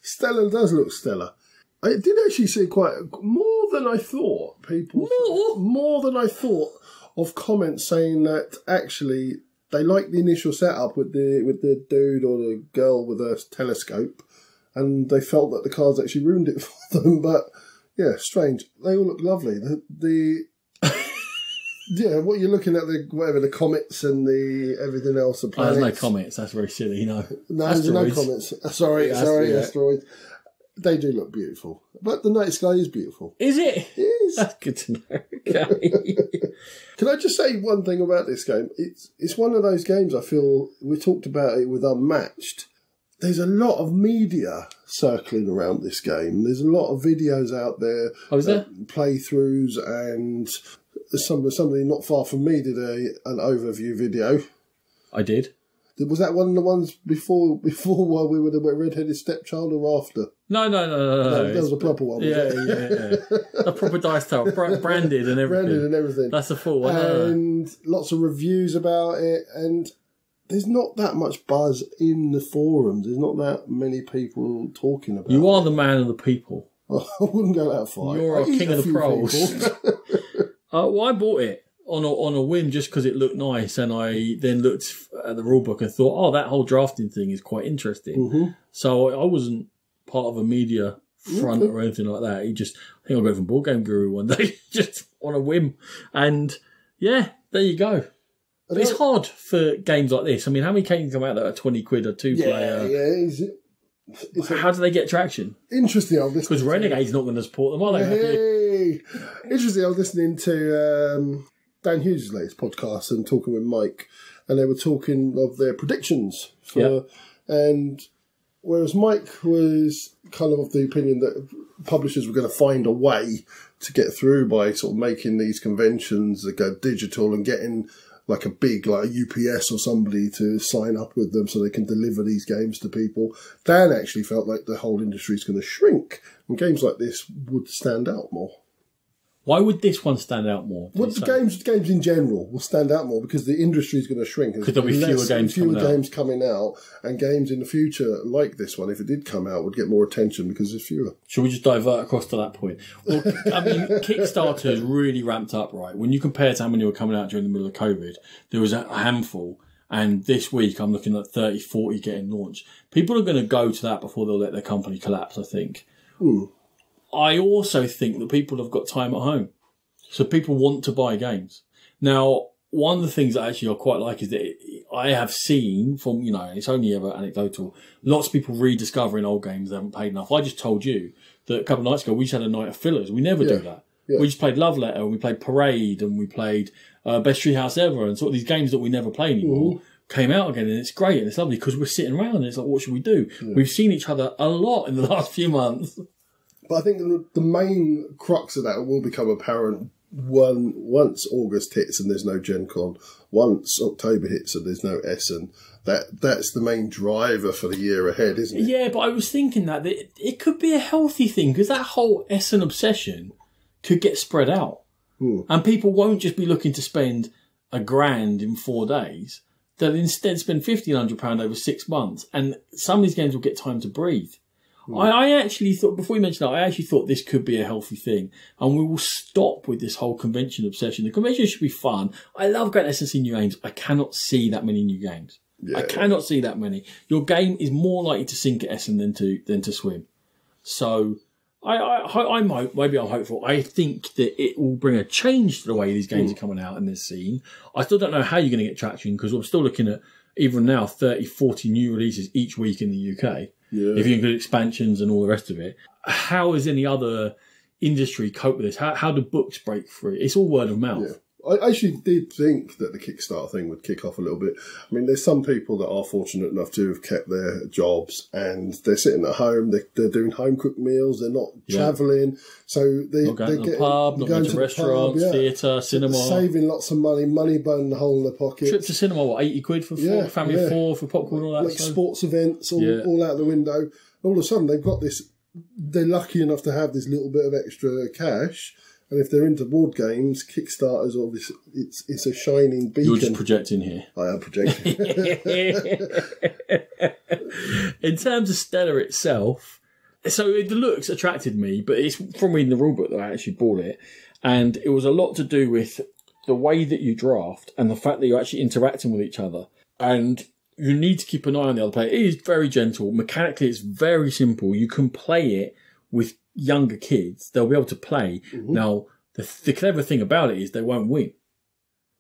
Stellar does look stellar. I did actually see quite more than I thought. More than I thought of comments saying that actually they like the initial setup with the dude or the girl with a telescope, and they felt that the cards actually ruined it for them. But yeah, strange. They all look lovely. Yeah, what you're looking at, the comets and the everything else. The planets. There's no comets. That's very silly, No, there's no comets. Sorry, asteroids. They do look beautiful, but the night sky is beautiful. Is it? It is. That's good to know. Okay. Can I just say one thing about this game? It's one of those games I feel, we talked about it with Unmatched. There's a lot of media circling around this game. There's a lot of videos out there. Oh, is there? Playthroughs, and somebody not far from me did an overview video. I did. Was that one of the ones before while we were the redheaded stepchild, or after? No. That was a proper one. Yeah. A proper dice tower, branded and everything. That's a full one. And lots of reviews about it, and there's not that much buzz in the forums. There's not that many people talking about it. You are the man of the people. I wouldn't go that far. You're a king of the pros. Well, I bought it on a whim just because it looked nice, and I then looked at the rulebook and thought, oh, that whole drafting thing is quite interesting. So I wasn't part of a media front or anything like that. I think I got it from Board Game Guru one day, just on a whim. And yeah, there you go. But it's hard for games like this. I mean, how many games come out that are 20 quid or 2-player? Yeah. How do they get traction? Interesting. Because Renegade's not going to support them, are they? Hey. Interesting. I was listening to Dan Hughes' latest podcast and talking with Mike, and they were talking of their predictions and whereas Mike was kind of the opinion that publishers were going to find a way to get through by sort of making these conventions that go digital and getting like a big, like a UPS or somebody to sign up with them so they can deliver these games to people. Dan actually felt like the whole industry is going to shrink, and games like this would stand out more. Why would this one stand out more? Well, the games in general will stand out more because the industry is going to shrink. Because there'll be fewer games coming out, and games in the future like this one, if it did come out, would get more attention because there's fewer. Should we just divert across to that point? Well, I mean, Kickstarter has really ramped up, right? When you compare to how many were coming out during the middle of COVID, there was a handful, and this week I'm looking at 30, 40 getting launched. People are going to go to that before they'll let their company collapse, I think. I also think that people have got time at home. So people want to buy games. Now, one of the things that actually I quite like is that I have seen from, it's only ever anecdotal, lots of people rediscovering old games they haven't played enough. I just told you that a couple of nights ago we just had a night of fillers. We never do that. Yeah. We just played Love Letter, and we played Parade, and we played Best Treehouse Ever, and sort of these games that we never play anymore. Came out again, and it's great, and it's lovely because we're sitting around and it's like, what should we do? We've seen each other a lot in the last few months. But I think the main crux of that will become apparent once August hits and there's no Gen Con, once October hits and there's no Essen. That's the main driver for the year ahead, isn't it? Yeah, but I was thinking that it could be a healthy thing, because that whole Essen obsession could get spread out. And people won't just be looking to spend $1,000 in 4 days. They'll instead spend £1,500 over 6 months, and some of these games will get time to breathe. I actually thought, before we mentioned that, I actually thought this could be a healthy thing, and we will stop with this whole convention obsession. The convention should be fun. I love Great SNC new games. I cannot see that many new games. Yeah. I cannot see that many. Your game is more likely to sink at Essen than to swim. So I'm hopeful. I think that it will bring a change to the way these games are coming out in this scene. I still don't know how you're going to get traction, because we're still looking at, even now, 30, 40 new releases each week in the UK. Yeah. If you include expansions and all the rest of it. How does any other industry cope with this? How do books break free? It's all word of mouth. Yeah. I actually did think that the Kickstarter thing would kick off a little bit. I mean, there's some people that are fortunate enough to have kept their jobs and they're sitting at home, they're doing home-cooked meals, they're not travelling. So they're going to the pub, not going to restaurants, theatre, cinema. Saving lots of money burning a hole in their pockets. Trip to cinema, what, 80 quid for four, family of four, for popcorn and all that like sports events, all out the window. All of a sudden, they've got this, they're lucky enough to have this little bit of extra cash. And if they're into board games, Kickstarter's obviously it's a shining beacon. You're just projecting here. I am projecting. In terms of Stella itself, so the looks attracted me, but it's from reading the rulebook that I actually bought it, and it was a lot to do with the way that you draft and the fact that you're actually interacting with each other, and you need to keep an eye on the other player. It is very gentle. Mechanically, it's very simple. You can play it with younger kids. They'll be able to play. Mm-hmm. Now, the clever thing about it is they won't win,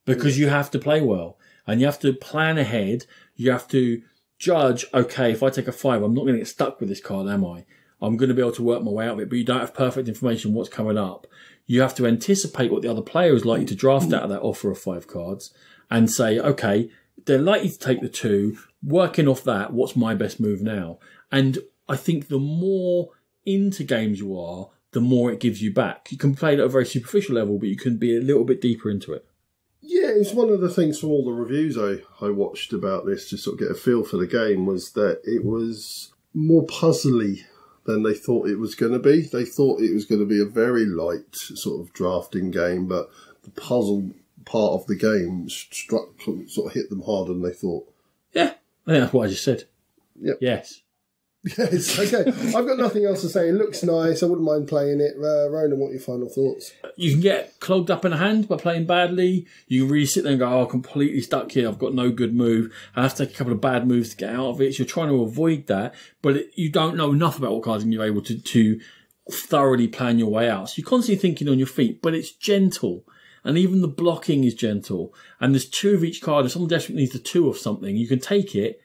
because you have to play well and you have to plan ahead. You have to judge, okay, if I take a 5, I'm not going to get stuck with this card, am I? I'm going to be able to work my way out of it, but you don't have perfect information on what's coming up. You have to anticipate what the other player is likely to draft out of that offer of 5 cards and say, okay, they're likely to take the 2, working off that, what's my best move now? And I think the more into games you are, the more it gives you back. You can play it at a very superficial level, but you can be a little bit deeper into it. Yeah, it's one of the things from all the reviews I watched about this to sort of get a feel for the game, was that it was more puzzly than they thought it was going to be. They thought it was going to be a very light sort of drafting game, but the puzzle part of the game sort of hit them harder than they thought. Yeah, I think that's what I just said. Yep. Yes. Yes, okay. I've got nothing else to say. It looks nice. I wouldn't mind playing it. Ronan, what are your final thoughts? You can get clogged up in the hand by playing badly. You can really sit there and go, oh, I'm completely stuck here. I've got no good move. I have to take a couple of bad moves to get out of it. So you're trying to avoid that, but you don't know enough about what cards and you're able to thoroughly plan your way out. So you're constantly thinking on your feet, but it's gentle. And even the blocking is gentle. And there's 2 of each card. If someone desperately needs the 2 of something, you can take it.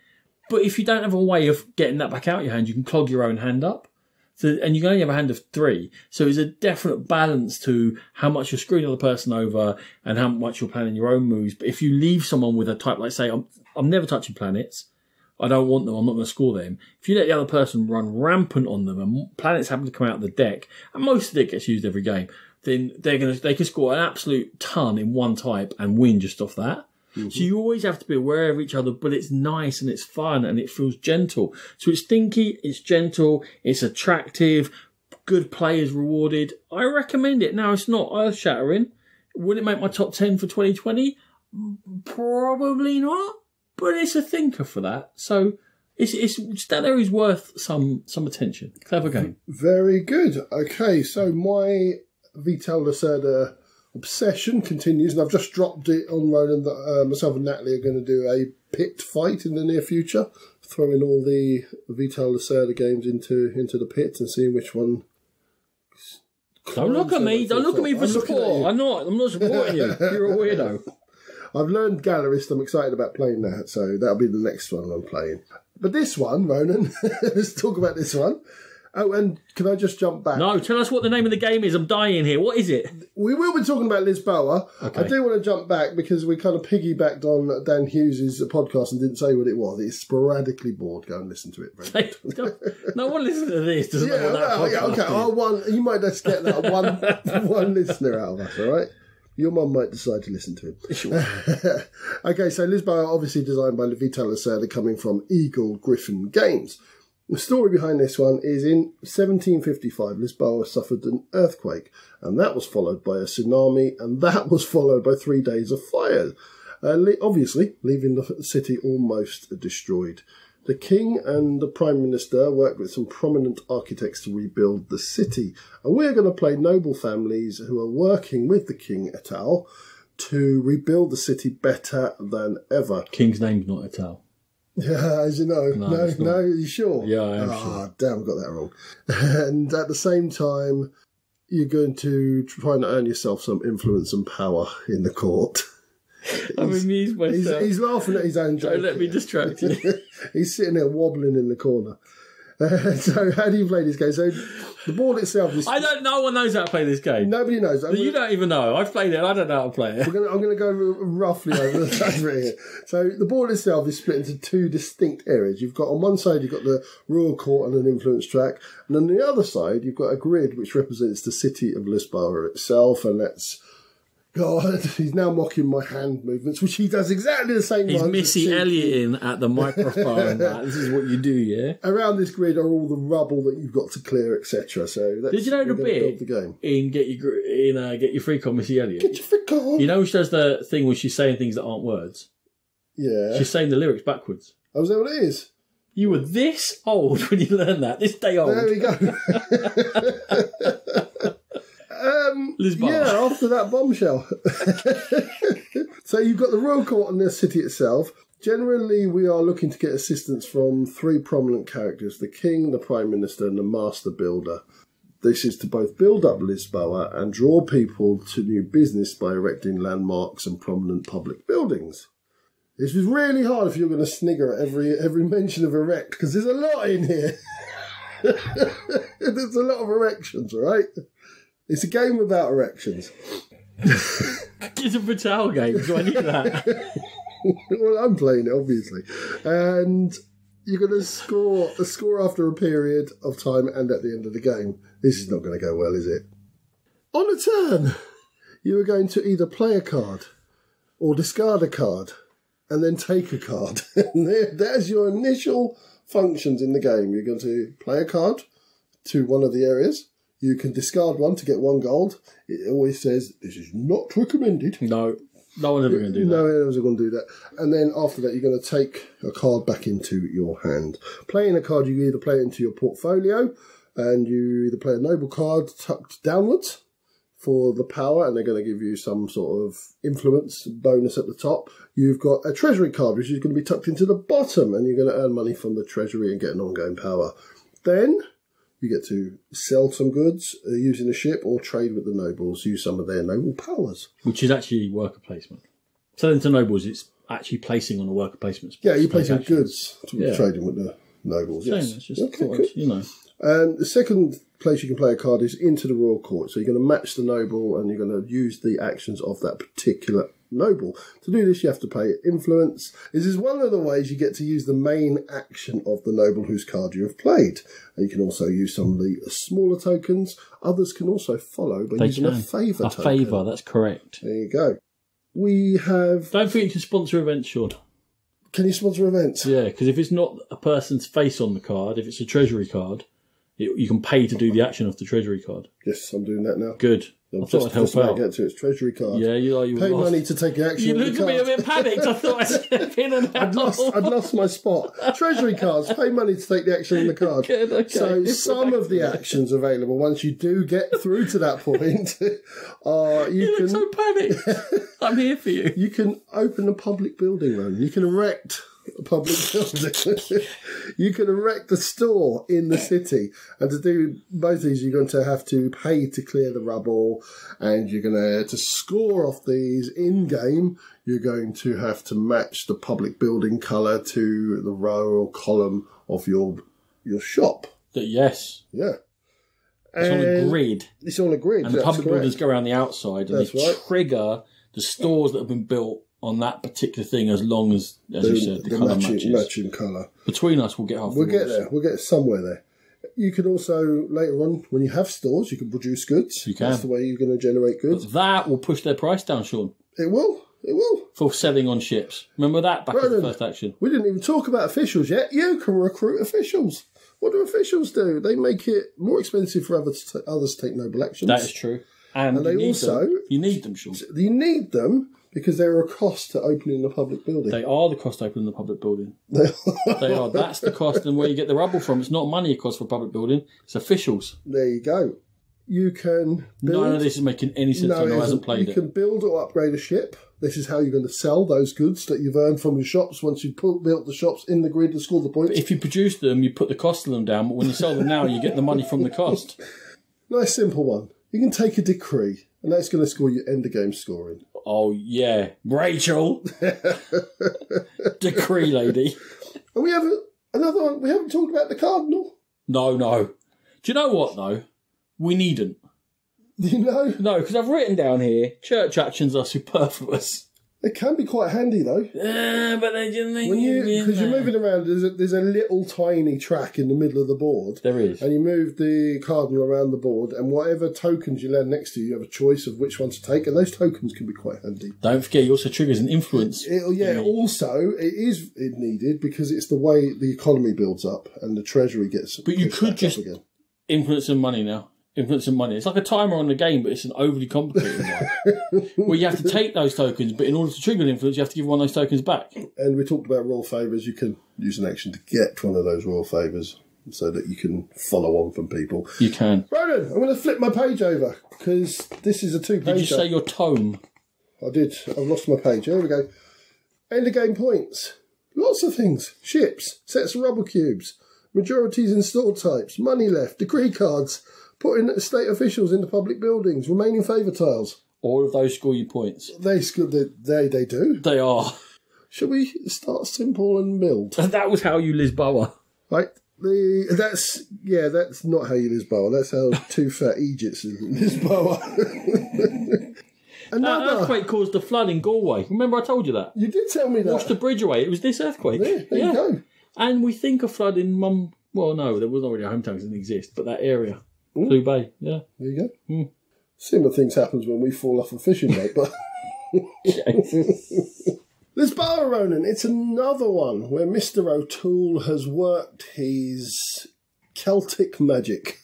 But if you don't have a way of getting that back out of your hand, you can clog your own hand up. So, and you can only have a hand of 3. So there's a definite balance to how much you're screwing the other person over and how much you're planning your own moves. But if you leave someone with a type, like say, I'm never touching planets, I don't want them, I'm not going to score them. If you let the other person run rampant on them and planets happen to come out of the deck, and most of it gets used every game, then they can score an absolute ton in one type and win just off that. Mm-hmm. So you always have to be aware of each other, but it's nice and it's fun and it feels gentle. So it's thinky, it's gentle, it's attractive, good players rewarded. I recommend it. Now, it's not earth-shattering. Would it make my top 10 for 2020? Probably not, but it's a thinker for that. So it's Stella is worth some attention. Clever game. Very good. Okay, so my Vital Lacerda obsession continues, and I've just dropped it on Ronan that myself and Natalie are going to do a pit fight in the near future, throwing all the Vital Lacerda games into the pit and seeing which one. Don't look at me! Don't look at me for support. I'm not supporting you. You're a weirdo. I've learned Gallerist. I'm excited about playing that, so that'll be the next one I'm playing. But this one, Ronan, let's talk about this one. Oh, and can I just jump back? No, tell us what the name of the game is. I'm dying here. What is it? We will be talking about Lisboa. Okay. I do want to jump back because we kind of piggybacked on Dan Hughes' podcast and didn't say what it was. It's sporadically bored. Go and listen to it. No one listens to this. Doesn't know what that podcast is. You might just get that one listener out of us, all right? Your mum might decide to listen to him. Sure. Okay, so Lisboa, obviously designed by Vital Lacerda, coming from Eagle Griffin Games. The story behind this one is in 1755, Lisboa suffered an earthquake, and that was followed by a tsunami, and that was followed by 3 days of fire, obviously leaving the city almost destroyed. The king and the prime minister worked with some prominent architects to rebuild the city, and we're going to play noble families who are working with the king et al. To rebuild the city better than ever. King's name's not et al. Yeah, as you know. No, you sure? Yeah, I am sure. Damn, I got that wrong. And at the same time, you're going to try and earn yourself some influence and power in the court. I'm amused myself. He's laughing at his own joke. Don't let me distract you. He's sitting there wobbling in the corner. So how do you play this game? So the board itself is... No one knows how to play this game. Nobody knows. You don't even know. I've played it. I don't know how to play it. I'm going to go roughly over here. So the board itself is split into two distinct areas. You've got on one side, you've got the royal court and an influence track. And on the other side, you've got a grid which represents the city of Lisboa itself. And that's... God, he's now mocking my hand movements, which he does exactly the same. He's Missy Elliott at the microphone. This is what you do, yeah? Around this grid are all the rubble that you've got to clear, etc. So did you know the bit in Get Your Freak On, Missy Elliott? Get Your Freak On. You know she does the thing where she's saying things that aren't words? Yeah. She's saying the lyrics backwards. Oh, is that what it is? You were this old when you learned that. This day old. There we go. Lisboa. Yeah, after that bombshell. So you've got the royal court and the city itself. Generally, we are looking to get assistance from three prominent characters, the king, the prime minister, and the master builder. This is to both build up Lisboa and draw people to new business by erecting landmarks and prominent public buildings. This was really hard if you're going to snigger at every mention of erect, because there's a lot in here. There's a lot of erections, all right? It's a game about erections. It's a Vital game, so I need that. Well, I'm playing it, obviously. And you're going to score a score after a period of time and at the end of the game. This is not going to go well, is it? On a turn, you are going to either play a card or discard a card and then take a card. And there's your initial functions in the game. You're going to play a card to one of the areas. You can discard one to get 1 gold. It always says, this is not recommended. No one's ever going to do that. No one's going to do that. And then after that, you're going to take a card back into your hand. Playing a card, you either play it into your portfolio, and you either play a noble card tucked downwards for the power, and they're going to give you some sort of influence bonus at the top. You've got a treasury card, which is going to be tucked into the bottom, and you're going to earn money from the treasury and get an ongoing power. Then you get to sell some goods using a ship or trade with the nobles, use some of their noble powers. Which is actually worker placement. Selling to nobles, it's actually placing on a worker placement. Yeah, you're placing goods to trading with the nobles. Yes. It's just cool. And the second place you can play a card is into the royal court. So you're going to match the noble and you're going to use the actions of that particular noble. To do this, you have to play influence. This is one of the ways you get to use the main action of the noble whose card you have played. And you can also use some of the smaller tokens. Others can also follow by using a favour token. A favour, that's correct. There you go. We have... Don't forget to sponsor events, Sean. Can you sponsor events? Yeah, because if it's not a person's face on the card, if it's a treasury card, you can pay to do the action of the treasury card. Yes, I'm doing that now. Good. I thought I'd help out. Get to its treasury card. Yeah, you pay money to take action. You looked at me a bit panicked. I thought I'd step in and out. I'd lost my spot. Treasury cards. Pay money to take the action on the card. Good, okay. So some of the actions available once you do get through to that point are you look so panicked. I'm here for you. You can open a public building, Ronan. You can erect a public building. You can erect a store in the city, and to do both of these you're going to have to pay to clear the rubble, and you're going to score off these in game. You're going to have to match the public building colour to the row or column of your shop. Yes. Yeah. It's on a grid. It's on a grid. And the public buildings go around the outside and they trigger the stores that have been built on that particular thing as long as you said, the colour matches. Matching colour. Between us, we'll get half We'll get there. We'll get somewhere there. You can also, later on, when you have stores, you can produce goods. You can. That's the way you're going to generate goods. But that will push their price down, Sean. It will. It will. For selling on ships. Remember that back in the first action? We didn't even talk about officials yet. You can recruit officials. What do officials do? They make it more expensive for others to take noble actions. That is true. And they also... You need them, Sean. You need them because they're a cost to opening the public building. They are the cost to opening the public building. They are. That's the cost, and where you get the rubble from. It's not money it costs for public building. It's officials. There you go. You can build... None of this is making any sense to anyone who hasn't played it. You can build or upgrade a ship. This is how you're going to sell those goods that you've earned from your shops once you've built the shops in the grid to score the points. But if you produce them, you put the cost of them down, but when you sell them now, you get the money from the cost. Nice simple one. You can take a decree, and that's going to score your end of game scoring. Oh, yeah. Rachel! Decree lady. And we have another one. We haven't talked about the Cardinal. No. Do you know what, though? We needn't. You know? No, because I've written down here, church actions are superfluous. They can be quite handy, though. Yeah, but they didn't... Because you're moving around, there's a little tiny track in the middle of the board. There is. And you move the cardinal around the board, and whatever tokens you land next to you have a choice of which one to take, and those tokens can be quite handy. Don't forget, it also triggers an influence. Also, it is needed because it's the way the economy builds up and the treasury gets... But you could just influence some money now. Influence and money. It's like a timer on the game, but it's an overly complicated one. Where you have to take those tokens, but in order to trigger an influence, you have to give one of those tokens back. And we talked about royal favours. You can use an action to get one of those royal favours so that you can follow on from people. You can. Ronan, I'm going to flip my page over because this is a two-pager. Did you say your tome? I did. I've lost my page. Here we go. End of game points. Lots of things. Ships, sets of rubble cubes, majorities in store types, money left, decree cards, putting state officials into public buildings, remaining favour tiles. All of those score you points. They do. They are. Should we start simple and build? That was how you Lisboa. Right. That's not how you Lisboa. That's how two fat Egypts Lisboa. That earthquake caused the flood in Galway. Remember I told you that? You did tell me that. Washed the bridge away. It was this earthquake. There you go. And we think a flood in well, no, there was already a hometown, it didn't exist, but that area. Blue Bay, yeah. There you go. Similar things happens when we fall off a fishing boat, but... Lisboa, Ronan, it's another one where Mr. O'Toole has worked his Celtic magic.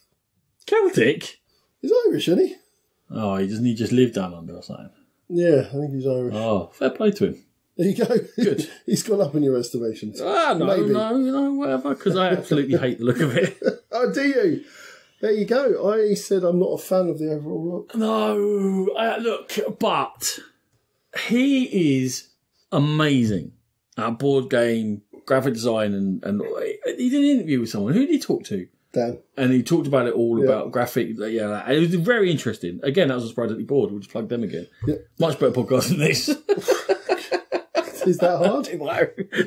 Celtic? He's Irish, isn't he? Oh, he just lived down under or something? Yeah, I think he's Irish. Oh, fair play to him. There you go. Good. He's gone up in your estimations. No, whatever, because I absolutely hate the look of it. Oh, do you? There you go. I said I'm not a fan of the overall look. No, look, but he is amazing at board game, graphic design, and he did an interview with someone. Who did he talk to? Dan. And he talked about it all about graphic. Yeah, it was very interesting. Again, that was a surprisingly board. We'll just plug them again. Yeah. Much better podcast than this. Is that hard?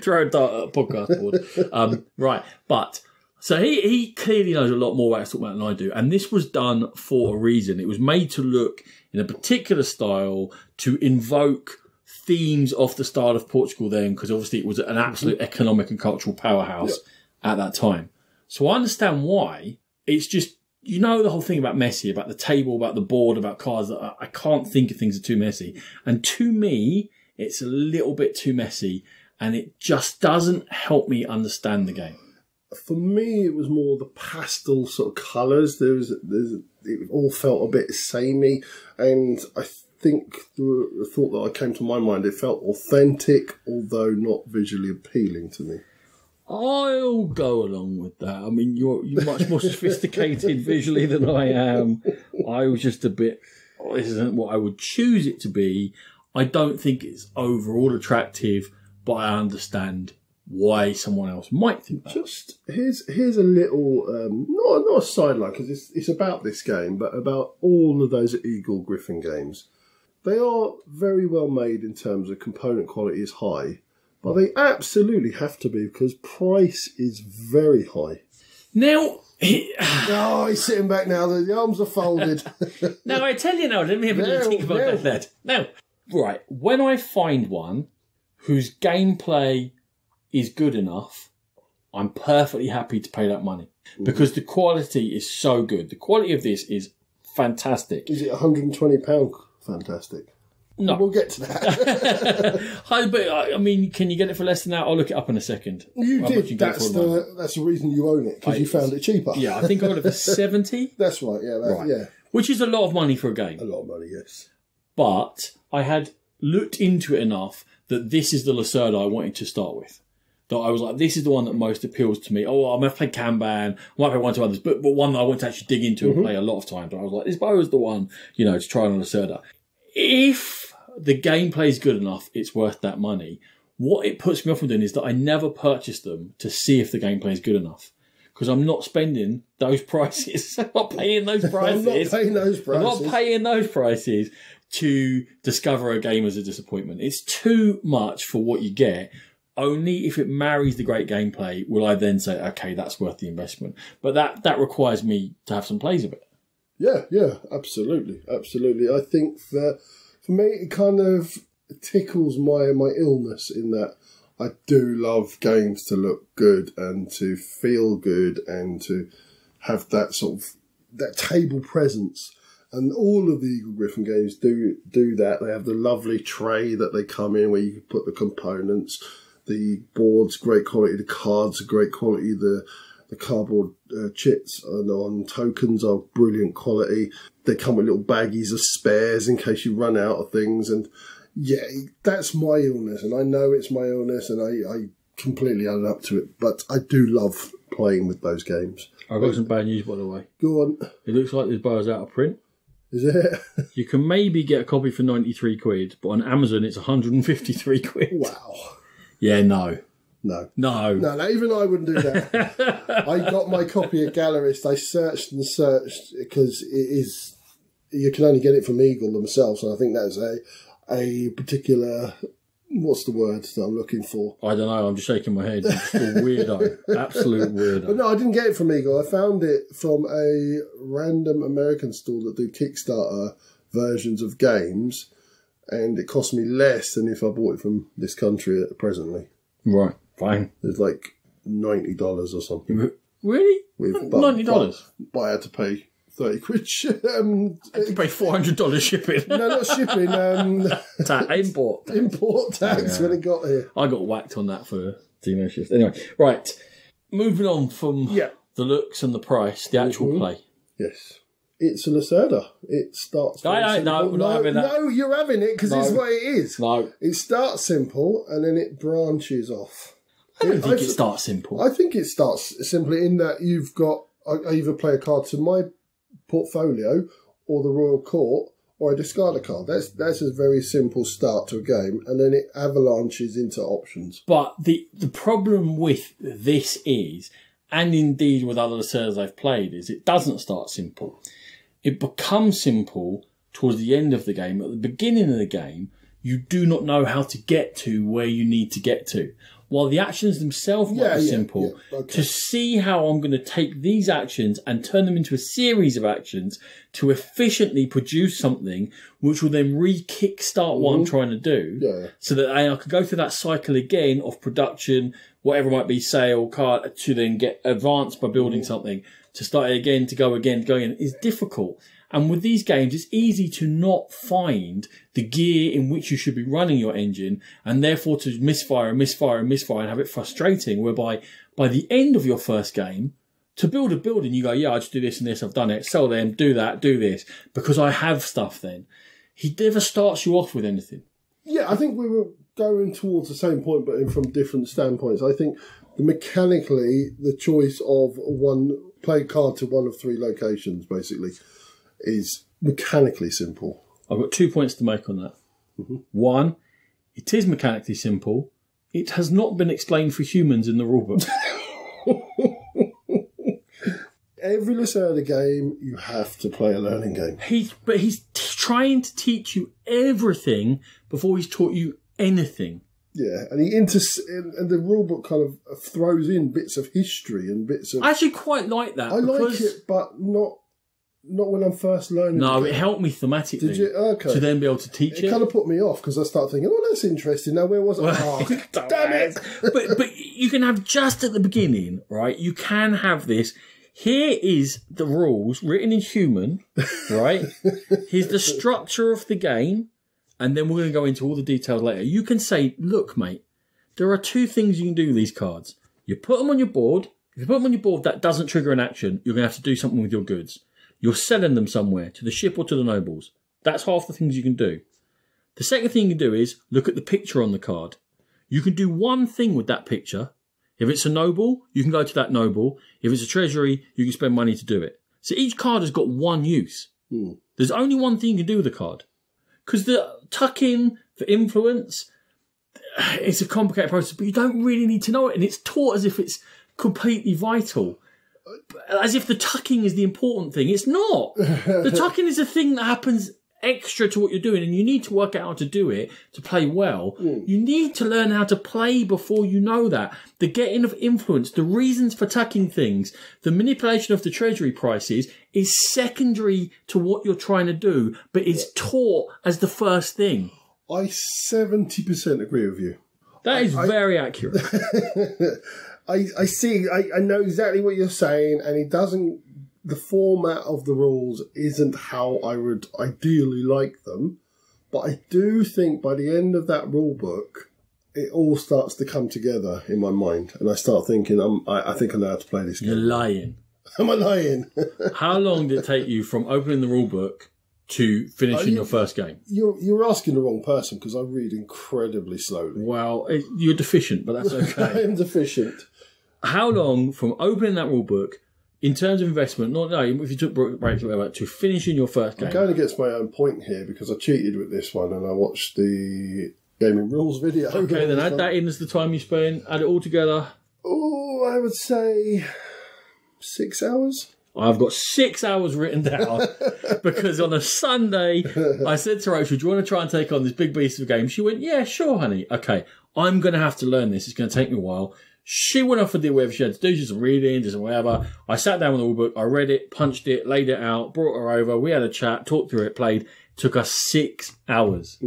Throw a dart at a podcast board. Right, but... So he clearly knows a lot more about what he's talking about than I do. And this was done for a reason. It was made to look in a particular style to invoke themes of the style of Portugal then, because obviously it was an absolute economic and cultural powerhouse at that time. So I understand why. It's just, you know, the whole thing about messy, about the table, about the board, about cards. I can't think of things that are too messy. And to me, it's a little bit too messy. And it just doesn't help me understand the game. For me, it was more the pastel sort of colours. It all felt a bit samey, and I think the thought that came to my mind, it felt authentic, although not visually appealing to me. I'll go along with that. I mean, you're much more sophisticated visually than I am. I was just a bit, this isn't what I would choose it to be. I don't think it's overall attractive, but I understand why someone else might think that. Just here's a little not a sideline, because it's about this game, but about all of those Eagle Griffin games. They are very well made in terms of component quality is high, but they absolutely have to be because price is very high. Now... Oh, he's sitting back now. The arms are folded. Now, I tell you now, let me have a little think about that. Now, right, when I find one whose gameplay is good enough, I'm perfectly happy to pay that money. Because the quality is so good. The quality of this is fantastic. Is it £120 fantastic? No. We'll get to that. I mean, can you get it for less than that? I'll look it up in a second. You did. That's the reason you own it, because you found it cheaper. Yeah, I think I got it for 70. That's right, yeah. Yeah. Which is a lot of money for a game. A lot of money, yes. But I had looked into it enough that this is the Lacerda I wanted to start with. That I was like, this is the one that most appeals to me. Oh, I might play Kanban, I might play one or two others, but one that I want to actually dig into and play a lot of times. But I was like, this bow is the one, to try on Lacerda. If the gameplay is good enough, it's worth that money. What it puts me off from doing is that I never purchase them to see if the gameplay is good enough. Because I'm not spending those prices. I'm not paying those prices. I'm not paying those prices to discover a game as a disappointment. It's too much for what you get. Only if it marries the great gameplay will I then say, okay, that's worth the investment. But that requires me to have some plays of it. Yeah, absolutely. I think that for me, it kind of tickles my illness in that I do love games to look good and to feel good and to have that sort of that table presence. And all of the Eagle Griffin games do that. They have the lovely tray that they come in where you can put the components. The board's great quality. The cards are great quality. The cardboard chits on tokens are brilliant quality. They come with little baggies of spares in case you run out of things. And yeah, that's my illness. And I know it's my illness and I completely own up to it. But I do love playing with those games. I've got some bad news, by the way. Go on. It looks like this bar is out of print. Is it? You can maybe get a copy for 93 quid, but on Amazon it's 153 quid. Wow. Yeah, no. No, even I wouldn't do that. I got my copy at Gallerist. I searched because it is, you can only get it from Eagle themselves, and I think that's a particular, what's the word that I'm looking for? I don't know, I'm just shaking my head. I'm just a weirdo. Absolute weirdo. But no, I didn't get it from Eagle. I found it from a random American store that do Kickstarter versions of games, and it cost me less than if I bought it from this country presently. Right. Fine. It's like $90 or something. Really? $90? But I had to pay 30 quid. I had to pay $400 shipping. No, not shipping. Import tax when it got here. I got whacked on that for Dino Shift. Anyway, right. Moving on from the looks and the price, the actual play. Yes. It's a Lacerda. It starts... No, we're not having that. No, you're having it because it's what it is. No. It starts simple and then it branches off. I don't think it starts simple. I think it starts simply in that you've got... I either play a card to my portfolio or the Royal Court or I discard a card. That's a very simple start to a game, and then it avalanches into options. But the problem with this is, and indeed with other Lacerdas I've played, is it doesn't start simple. It becomes simple towards the end of the game. At the beginning of the game, you do not know how to get to where you need to get to. While the actions themselves might be simple, to see how I'm going to take these actions and turn them into a series of actions to efficiently produce something which will then re-kickstart what I'm trying to do, so that I can go through that cycle again of production, whatever it might be, sale, card, to then get advanced by building something, to start it again, to go again, is difficult. And with these games, it's easy to not find the gear in which you should be running your engine, and therefore to misfire and have it frustrating, whereby by the end of your first game, to build a building, you go, yeah, I just do this and this, I've done it, sell them, do that, do this, because I have stuff then. He never starts you off with anything. Yeah, I think we were going towards the same point, but from different standpoints. I think mechanically, the choice of one play card to one of three locations, basically, is mechanically simple. I've got 2 points to make on that. One, it is mechanically simple. It has not been explained for humans in the rulebook. Every Lacerda game, you have to play a learning game. He's trying to teach you everything before he's taught you anything. Yeah, and and the rulebook kind of throws in bits of history and bits of... I actually quite like that. I like it, but not when I'm first learning. No, it helped me thematically. Did you? Okay. To then be able to teach it. It kind of put me off because I start thinking, oh, that's interesting. Now, where was it? Oh, damn it! But you can have just at the beginning, right? You can have this. Here is the rules written in human, right? Here's the structure of the game. And then we're going to go into all the details later. You can say, look, mate, there are two things you can do with these cards. You put them on your board. If you put them on your board, that doesn't trigger an action. You're going to have to do something with your goods. You're selling them somewhere, to the ship or to the nobles. That's half the things you can do. The second thing you can do is look at the picture on the card. You can do one thing with that picture. If it's a noble, you can go to that noble. If it's a treasury, you can spend money to do it. So each card has got one use. There's only one thing you can do with the card. Because the tuck-in for influence, it's a complicated process, but you don't really need to know it. And it's taught as if it's completely vital. As if the tucking is the important thing. It's not. The tucking is a thing that happens extra to what you're doing, and you need to work out how to do it to play well. You need to learn how to play before you know that. The getting of influence, the reasons for tucking things, the manipulation of the treasury prices is secondary to what you're trying to do, but it's taught as the first thing. I 70% agree with you. That is very accurate. I see. I know exactly what you're saying, and it doesn't. The format of the rules isn't how I would ideally like them, but I do think by the end of that rule book, it all starts to come together in my mind, and I start thinking, I think I know how to play this game. You're lying. Am I lying? How long did it take you from opening the rule book to finishing your first game? You're asking the wrong person because I read incredibly slowly. Well, you're deficient, but that's okay. I am deficient. How long from opening that rule book, in terms of investment, if you took breaks or whatever, to finishing your first game? I'm going against my own point here because I cheated with this one and I watched the gaming rules video. Okay, then add that in as the time you spend, add it all together. Oh, I would say 6 hours. I've got 6 hours written down because on a Sunday, I said to Rachel, do you want to try and take on this big beast of a game? She went, yeah, sure, honey. Okay, I'm going to have to learn this. It's going to take me a while. She went off and did whatever she had to do, just some reading, just whatever. I sat down with the rulebook, I read it, punched it, laid it out, brought her over, we had a chat, talked through it, played. It took us 6 hours.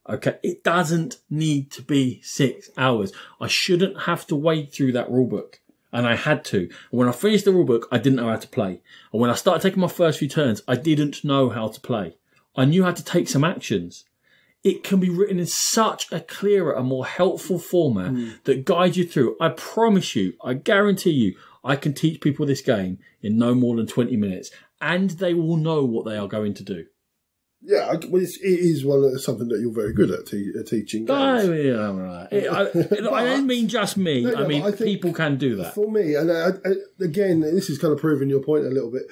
Okay, it doesn't need to be 6 hours. I shouldn't have to wade through that rulebook. And I had to. And when I finished the rulebook, I didn't know how to play. And when I started taking my first few turns, I didn't know how to play. I knew how to take some actions. It can be written in such a clearer and more helpful format that guides you through. I promise you, I guarantee you, I can teach people this game in no more than 20 minutes. And they will know what they are going to do. Yeah, well, it is something that you're very good at teaching games. I don't mean just me. No, I mean, people can do that. For me, and again, this is kind of proving your point a little bit.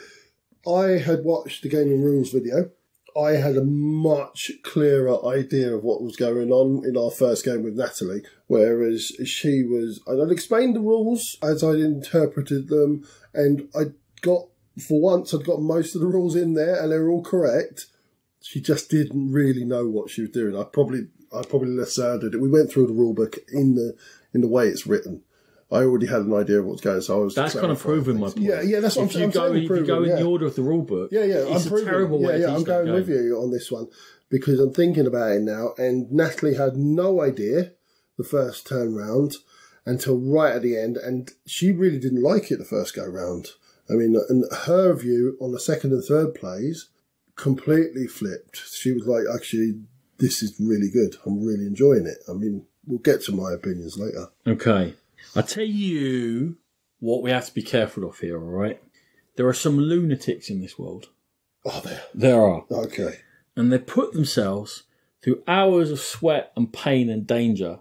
I had watched the Gaming Rules video. I had a much clearer idea of what was going on in our first game with Natalie, whereas she was... I'd explained the rules as I'd interpreted them, and I'd got most of the rules in there, and they were all correct. She just didn't really know what she was doing. I probably less did it. We went through the rulebook in the way it's written. I already had an idea of what's going on, so I was... That's kind of proving my point. Yeah, that's what I'm saying. If you go in the order of the rulebook, it's a terrible way to teach I'm going with you on this one because I'm thinking about it now, and Natalie had no idea the first turn round until right at the end, and she really didn't like it the first go round. I mean, and her view on the second and third plays completely flipped. She was like, actually, this is really good. I'm really enjoying it. I mean, we'll get to my opinions later. Okay. I'll tell you what we have to be careful of here, all right? There are some lunatics in this world. Are there? There are. Okay. And they put themselves through hours of sweat and pain and danger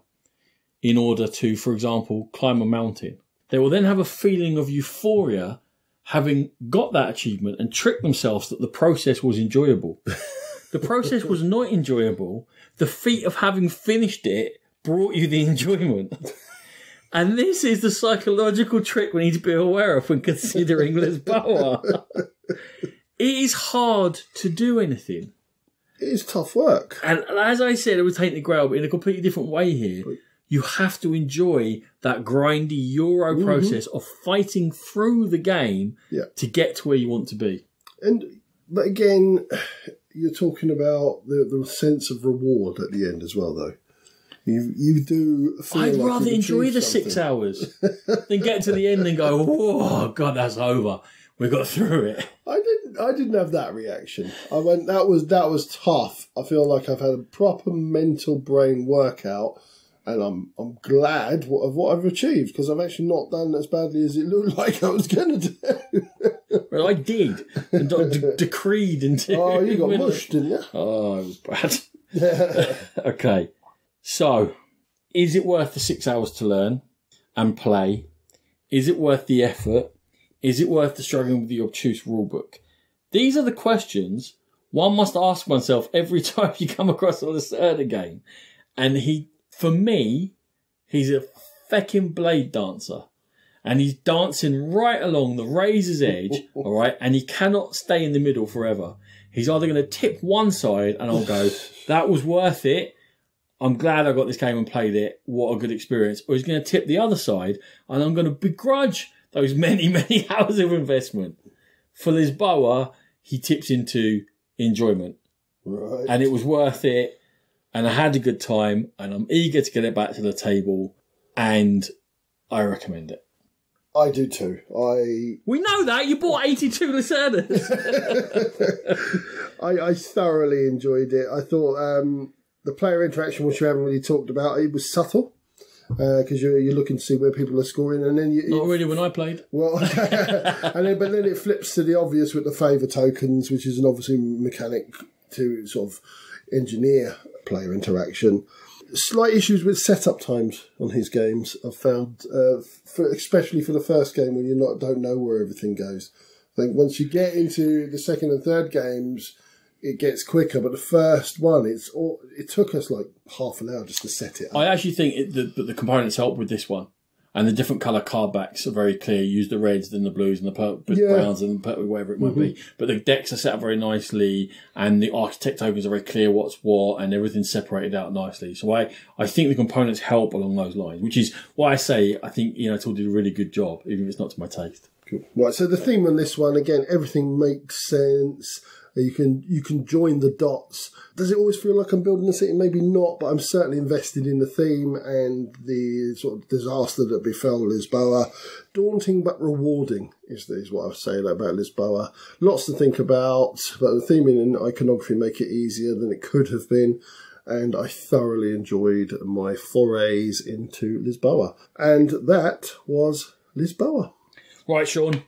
in order to, for example, climb a mountain. They will then have a feeling of euphoria having got that achievement and trick themselves that the process was enjoyable. The process was not enjoyable. The feat of having finished it brought you the enjoyment. And this is the psychological trick we need to be aware of when considering this power. It is hard to do anything. It's tough work. And as I said, it was Tainted Grail, but in a completely different way here. You have to enjoy that grindy Euro process of fighting through the game to get to where you want to be. But again, you're talking about the sense of reward at the end as well, though. You do feel I'd like rather enjoy the 6 hours than get to the end and go, oh, God, that's over. We got through it. I didn't have that reaction. I went, that was tough. I feel like I've had a proper mental brain workout, and I'm glad of what I've achieved, because I've actually not done as badly as it looked like I was going to do. Well, I did. And decreed into. Oh, you got mushed, didn't you? Oh, it was bad. Okay. So, is it worth the 6 hours to learn and play? Is it worth the effort? Is it worth the struggling with the obtuse rulebook? These are the questions one must ask oneself every time you come across a Lacerda game. And for me, he's a fecking blade dancer. And he's dancing right along the razor's edge, all right? And he cannot stay in the middle forever. He's either going to tip one side and I'll go, that was worth it. I'm glad I got this game and played it. What a good experience. Or he's going to tip the other side and I'm going to begrudge those many, many hours of investment. For Lisboa, he tips into enjoyment. Right. And it was worth it. And I had a good time. And I'm eager to get it back to the table. And I recommend it. I do too. We know that. You bought 82 Lacerdas. I thoroughly enjoyed it. I thought the player interaction, which we haven't really talked about, it was subtle. Because you're looking to see where people are scoring, and then not really when I played. Well, but then it flips to the obvious with the favour tokens, which is an obviously mechanic to sort of engineer player interaction. Slight issues with setup times on his games I've found, especially for the first game when you don't know where everything goes. I think once you get into the second and third games, it gets quicker, but the first one, it took us like half an hour just to set it up. I actually think the components help with this one. And the different colour card backs are very clear. You use the reds, then the blues, and the browns, and whatever it might be. But the decks are set up very nicely, and the architect tokens are very clear what's what, and everything's separated out nicely. So I think the components help along those lines, which is why I say I think Tool did a really good job, even if it's not to my taste. Cool. Right, so the theme on this one, again, everything makes sense. You can join the dots. Does it always feel like I'm building a city? Maybe not, but I'm certainly invested in the theme and the sort of disaster that befell Lisboa. Daunting but rewarding is what I would say about Lisboa. Lots to think about, but the theming and iconography make it easier than it could have been. And I thoroughly enjoyed my forays into Lisboa. And that was Lisboa. Right, Sean.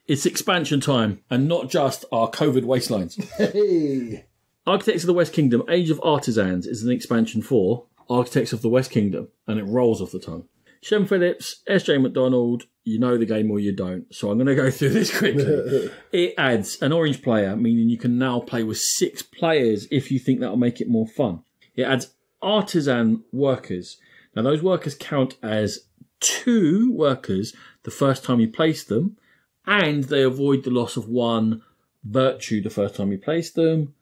It's expansion time, and not just our COVID wastelands. Hey! Architects of the West Kingdom, Age of Artisans is an expansion for Architects of the West Kingdom, and it rolls off the tongue. Shem Phillips, S.J. McDonald, you know the game or you don't, so I'm going to go through this quickly. It adds an orange player, meaning you can now play with 6 players if you think that'll make it more fun. It adds Artisan Workers. Now, those workers count as 2 workers the first time you place them, and they avoid the loss of 1 virtue the first time you place them,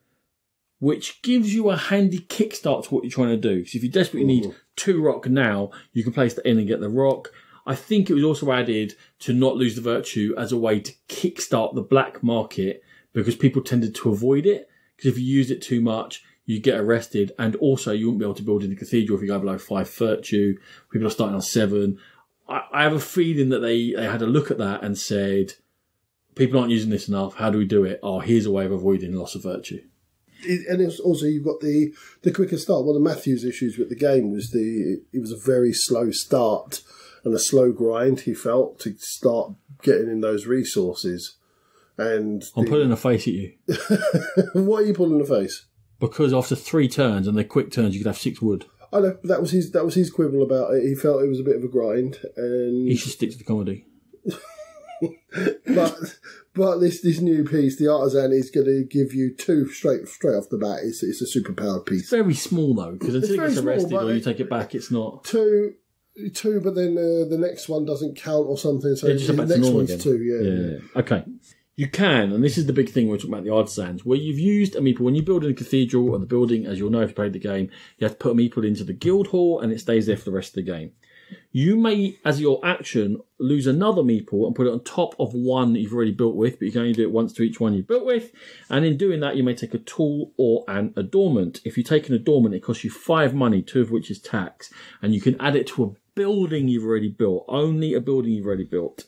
which gives you a handy kickstart to what you're trying to do. So if you desperately need 2 rock now, you can place that in and get the rock. I think it was also added to not lose the virtue as a way to kickstart the black market, because people tended to avoid it. Because if you use it too much, you get arrested, and also you wouldn't be able to build in the cathedral if you go below 5 virtue. People are starting on 7. I have a feeling that they had a look at that and said, people aren't using this enough. How do we do it? Oh, here's a way of avoiding loss of virtue. And it's also, you've got the quicker start. One of Matthew's issues with the game was it was a very slow start and a slow grind, he felt, to start getting in those resources. And I'm pulling a face at you. Why are you pulling a face? Because after 3 turns, and they're quick turns, you could have 6 wood. I know, that was his quibble about it. He felt it was a bit of a grind, and he should stick to the comedy. but this new piece, the Artisan, is going to give you 2 straight off the bat. It's a super powered piece. It's very small though, because until it gets arrested or you take it back, it's not 2. But then the next one doesn't count or something. So just the back next to normal one's again. 2. Yeah. Okay. You can, and this is the big thing when we're talking about the artisans, where you've used a meeple. When you build in a cathedral or the building, as you'll know if you played the game, you have to put a meeple into the guild hall and it stays there for the rest of the game. You may, as your action, lose another meeple and put it on top of one that you've already built with, but you can only do it once to each one you've built with. And in doing that, you may take a tool or an adornment. If you take an adornment, it costs you 5 money, 2 of which is tax, and you can add it to a building you've already built, only a building you've already built.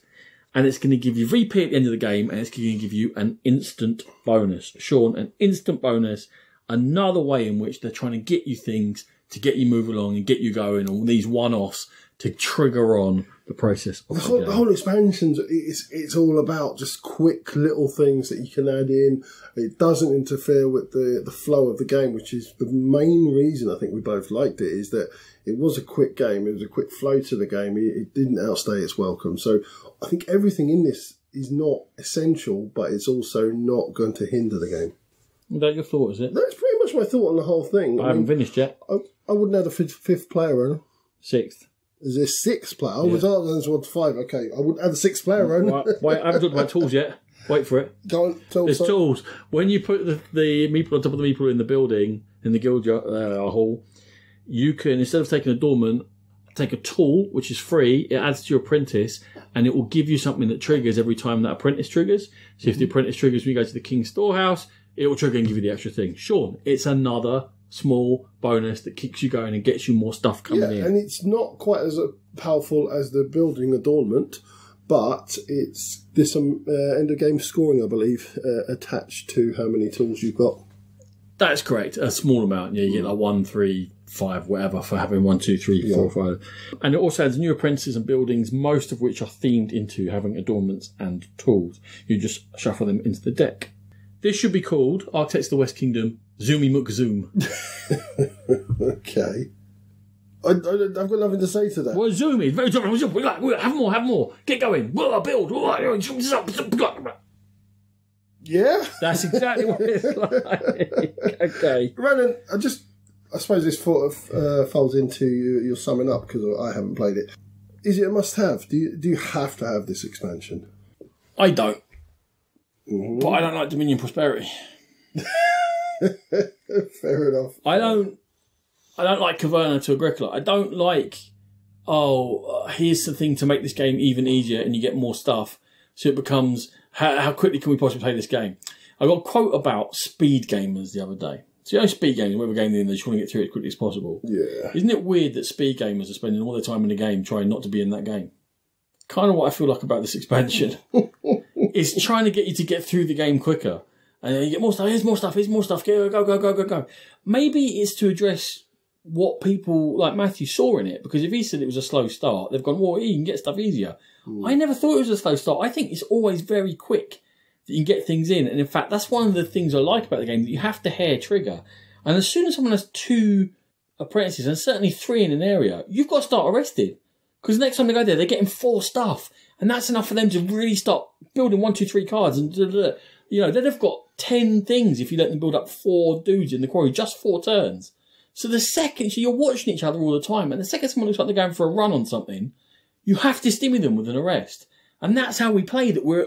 And it's going to give you VP at the end of the game, and it's going to give you an instant bonus. Sean, an instant bonus, another way in which they're trying to get you things to get you move along and get you going, all these one-offs to trigger on the process of the whole expansion, it's all about just quick little things that you can add in. It doesn't interfere with the flow of the game, which is the main reason I think we both liked it, is that it was a quick game. It was a quick flow to the game. It didn't outstay its welcome. So I think everything in this is not essential, but it's also not going to hinder the game. Is that your thought, is it? That's pretty much my thought on the whole thing. I haven't finished yet. I wouldn't have the fifth player, Ronan. 6th. Is there 6th player? Oh, was Artisans 1 to 5. Okay, I wouldn't have the 6th player, Ronan. Wait, I haven't talked about tools yet. Wait for it. Go on, There's tools. When you put the meeple on top of the meeple in the building, in the guild hall, you can, instead of taking a dormant, take a tool, which is free. It adds to your apprentice, and it will give you something that triggers every time that apprentice triggers. So if the apprentice triggers when you go to the king's storehouse, it will trigger and give you the extra thing. Sean, it's another small bonus that keeps you going and gets you more stuff coming in. And it's not quite as powerful as the building adornment, but it's this end of game scoring, I believe, attached to how many tools you've got. That's correct. A small amount. Yeah, you get like 1, 3, 5, whatever for having 1, 2, 3, 4, 5. And it also adds new apprentices and buildings, most of which are themed into having adornments and tools. You just shuffle them into the deck. This should be called Architects of the West Kingdom Zoomy Mook Zoom. Okay. I've got nothing to say to that. Well, Zoomy, very different. Have more. Get going. Build. Yeah? That's exactly what it's like. Okay. Ronan, I suppose this falls into your summing up, because I haven't played it. Is it a must-have? Do you have to have this expansion? I don't. Mm-hmm. But I don't like Dominion Prosperity. Fair enough. I don't like Caverna to Agricola. I don't like, here's the thing to make this game even easier and you get more stuff. So it becomes, how quickly can we possibly play this game? I got a quote about speed gamers the other day. So you know speed gamers, whatever game they're in, they just want to get through it as quickly as possible. Yeah. Isn't it weird that speed gamers are spending all their time in the game trying not to be in that game? Kind of what I feel like about this expansion. It's trying to get you to get through the game quicker. And then you get more stuff, here's more stuff, go. Maybe it's to address what people like Matthew saw in it, because if he said it was a slow start, they've gone, well, you can get stuff easier. I never thought it was a slow start. I think it's always very quick that you can get things in. And in fact, that's one of the things I like about the game, that you have to hair trigger. And as soon as someone has 2 apprentices, and certainly 3 in an area, you've got to start arrested. Because the next time they go there, they're getting 4 stuff. And that's enough for them to really start building 1, 2, 3 cards. And, you know, then they've got 10 things if you let them build up 4 dudes in the quarry, just 4 turns. So so you're watching each other all the time. And the second someone looks like they're going for a run on something, you have to stimmy them with an arrest. And that's how we play, that we're,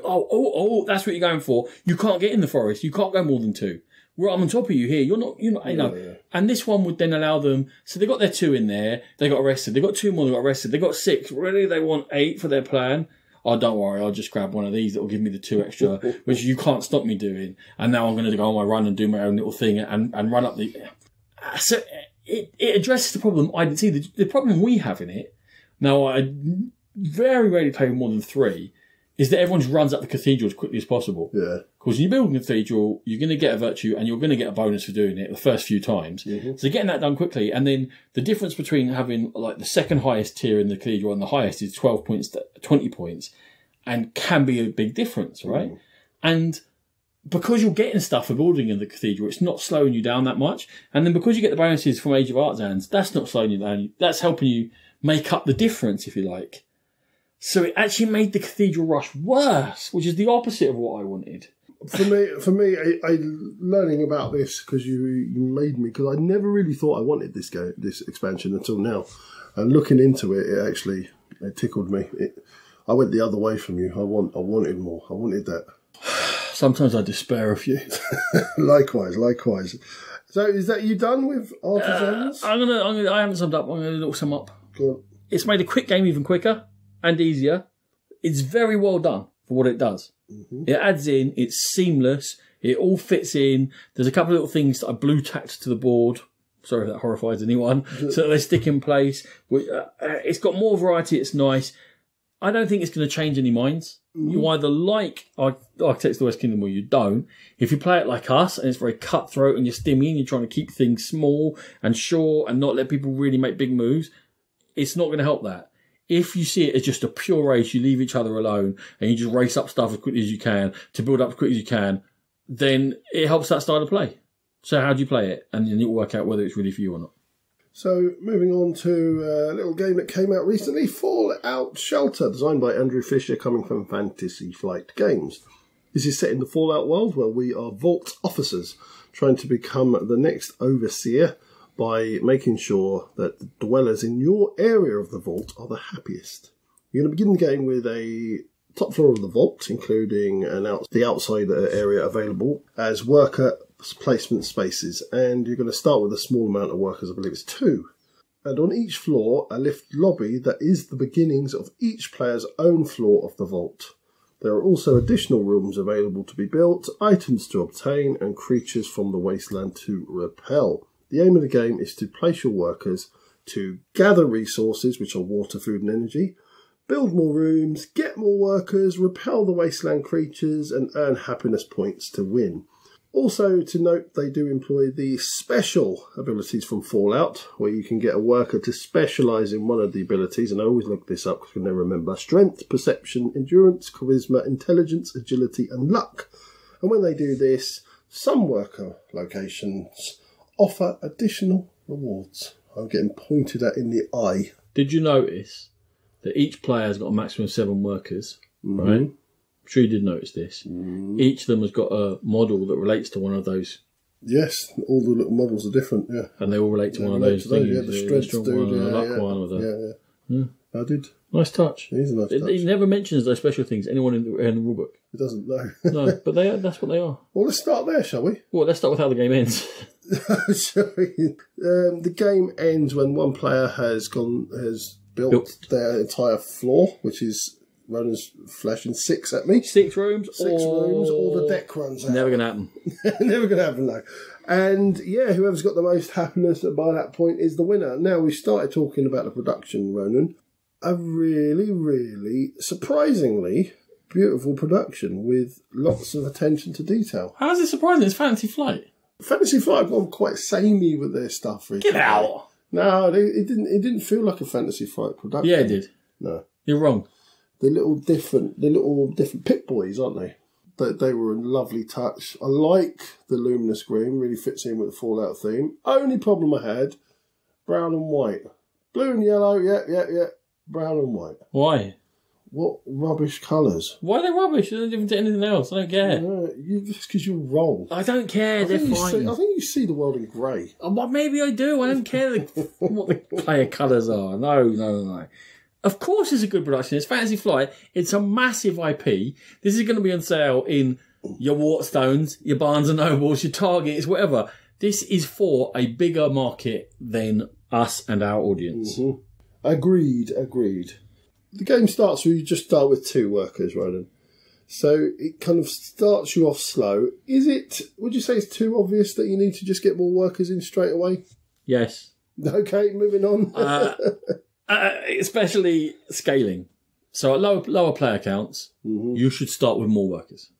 that's what you're going for. You can't get in the forest. You can't go more than 2. I'm on top of you here. You're not, you know. Yeah. And this one would then allow them, so they got their 2 in there, they got arrested. They got 2 more, they got arrested. They got 6. Really, they want 8 for their plan. Oh, don't worry, I'll just grab one of these that will give me the 2 extra, which you can't stop me doing. And now I'm going to go on my run and do my own little thing and run up the... So it addresses the problem I didn't see. The problem we have in it, now I very rarely play with more than 3, is that everyone just runs up the cathedral as quickly as possible. Yeah. Because when you build a cathedral, you're going to get a virtue and you're going to get a bonus for doing it the first few times. Mm-hmm. So getting that done quickly. And then the difference between having like the second highest tier in the cathedral and the highest is 12 points to 20 points, and can be a big difference, right? Mm. And because you're getting stuff for building in the cathedral, it's not slowing you down that much. And then because you get the bonuses from Age of Artisans, that's not slowing you down. That's helping you make up the difference, if you like. So it actually made the cathedral rush worse, which is the opposite of what I wanted. For me, I learning about this because you made me, because I never really thought I wanted this expansion until now, and looking into it, it tickled me. I went the other way from you. I wanted more. I wanted that Sometimes I despair of you. Likewise. So is that you done with Artisans? I haven't summed up. I'm going to sum up. Go on. It's made a quick game even quicker and easier. It's very well done for what it does. Mm-hmm. It adds in. It's seamless. It all fits in. There's a couple of little things that I blue tacked to the board. Sorry if that horrifies anyone. So that they stick in place. It's got more variety. It's nice. I don't think it's going to change any minds. Mm-hmm. You either like Architects of the West Kingdom or you don't. If you play it like us and it's very cutthroat and you're stimmy and you're trying to keep things small and short and not let people really make big moves, it's not going to help that. If you see it as just a pure race, you leave each other alone and you just race up stuff as quickly as you can to build up as quickly as you can, then it helps that style of play. So how do you play it? And then you'll work out whether it's really for you or not. So moving on to a little game that came out recently, Fallout Shelter, designed by Andrew Fisher, coming from Fantasy Flight Games. This is set in the Fallout world where we are vault officers trying to become the next overseer by making sure that the dwellers in your area of the vault are the happiest. You're going to begin the game with a top floor of the vault, including the outside area available as worker placement spaces, and you're going to start with a small amount of workers, I believe it's 2. And on each floor, a lift lobby that is the beginnings of each player's own floor of the vault. There are also additional rooms available to be built, items to obtain, and creatures from the wasteland to repel. The aim of the game is to place your workers to gather resources, which are water, food and energy, build more rooms, get more workers, repel the wasteland creatures, and earn happiness points to win. Also to note, they do employ the special abilities from Fallout, where you can get a worker to specialise in one of the abilities, and I always look this up because I can never remember: strength, perception, endurance, charisma, intelligence, agility and luck. And when they do this, some worker locations offer additional rewards. I'm getting pointed at in the eye. Did you notice that each player has got a maximum of 7 workers, right? I'm sure you did notice this. Each of them has got a model that relates to one of those. Yes, all the little models are different, yeah. And they all relate to one of those things. Yeah, the strength dude, the luck one. Or the, yeah. I did. Nice touch. It is a nice touch. He never mentions those special things, anyone in the rulebook. It doesn't, no. No, but that's what they are. Well, let's start there, shall we? Well, let's start with how the game ends. The game ends when one player has built their entire floor, which is Ronan's flashing 6 at me. 6 rooms. 6 rooms, or the deck runs out. Never going to happen. Never going to happen, no. And yeah, whoever's got the most happiness by that point is the winner. Now, we started talking about the production, Ronan. A really, really, surprisingly beautiful production with lots of attention to detail. How is it surprising? It's Fantasy Flight. Fantasy Flight have gone quite samey with their stuff recently. Get out! No, it didn't feel like a Fantasy Flight production. Yeah, it did. No. You're wrong. The little different Pip Boys, aren't they? They were a lovely touch. I like the luminous green, really fits in with the Fallout theme. Only problem I had, brown and white. Blue and yellow, yeah. Brown and white. Why? What rubbish colours. Why are they rubbish? They're not different to anything else. I don't care. Just because you're wrong. I don't care. They're fine. I think you see the world in grey. Well, maybe I do. I don't care what the player colours are. No. Of course it's a good production. It's Fantasy Flight. It's a massive IP. This is going to be on sale in your Waterstones, your Barnes & Nobles, your Targets, whatever. This is for a bigger market than us and our audience. Mm-hmm. Agreed. The game starts where you just start with 2 workers, Ronan. So it kind of starts you off slow. Would you say it's too obvious that you need to just get more workers in straight away? Yes. Okay, moving on. Especially scaling. So at lower player counts, you should start with more workers.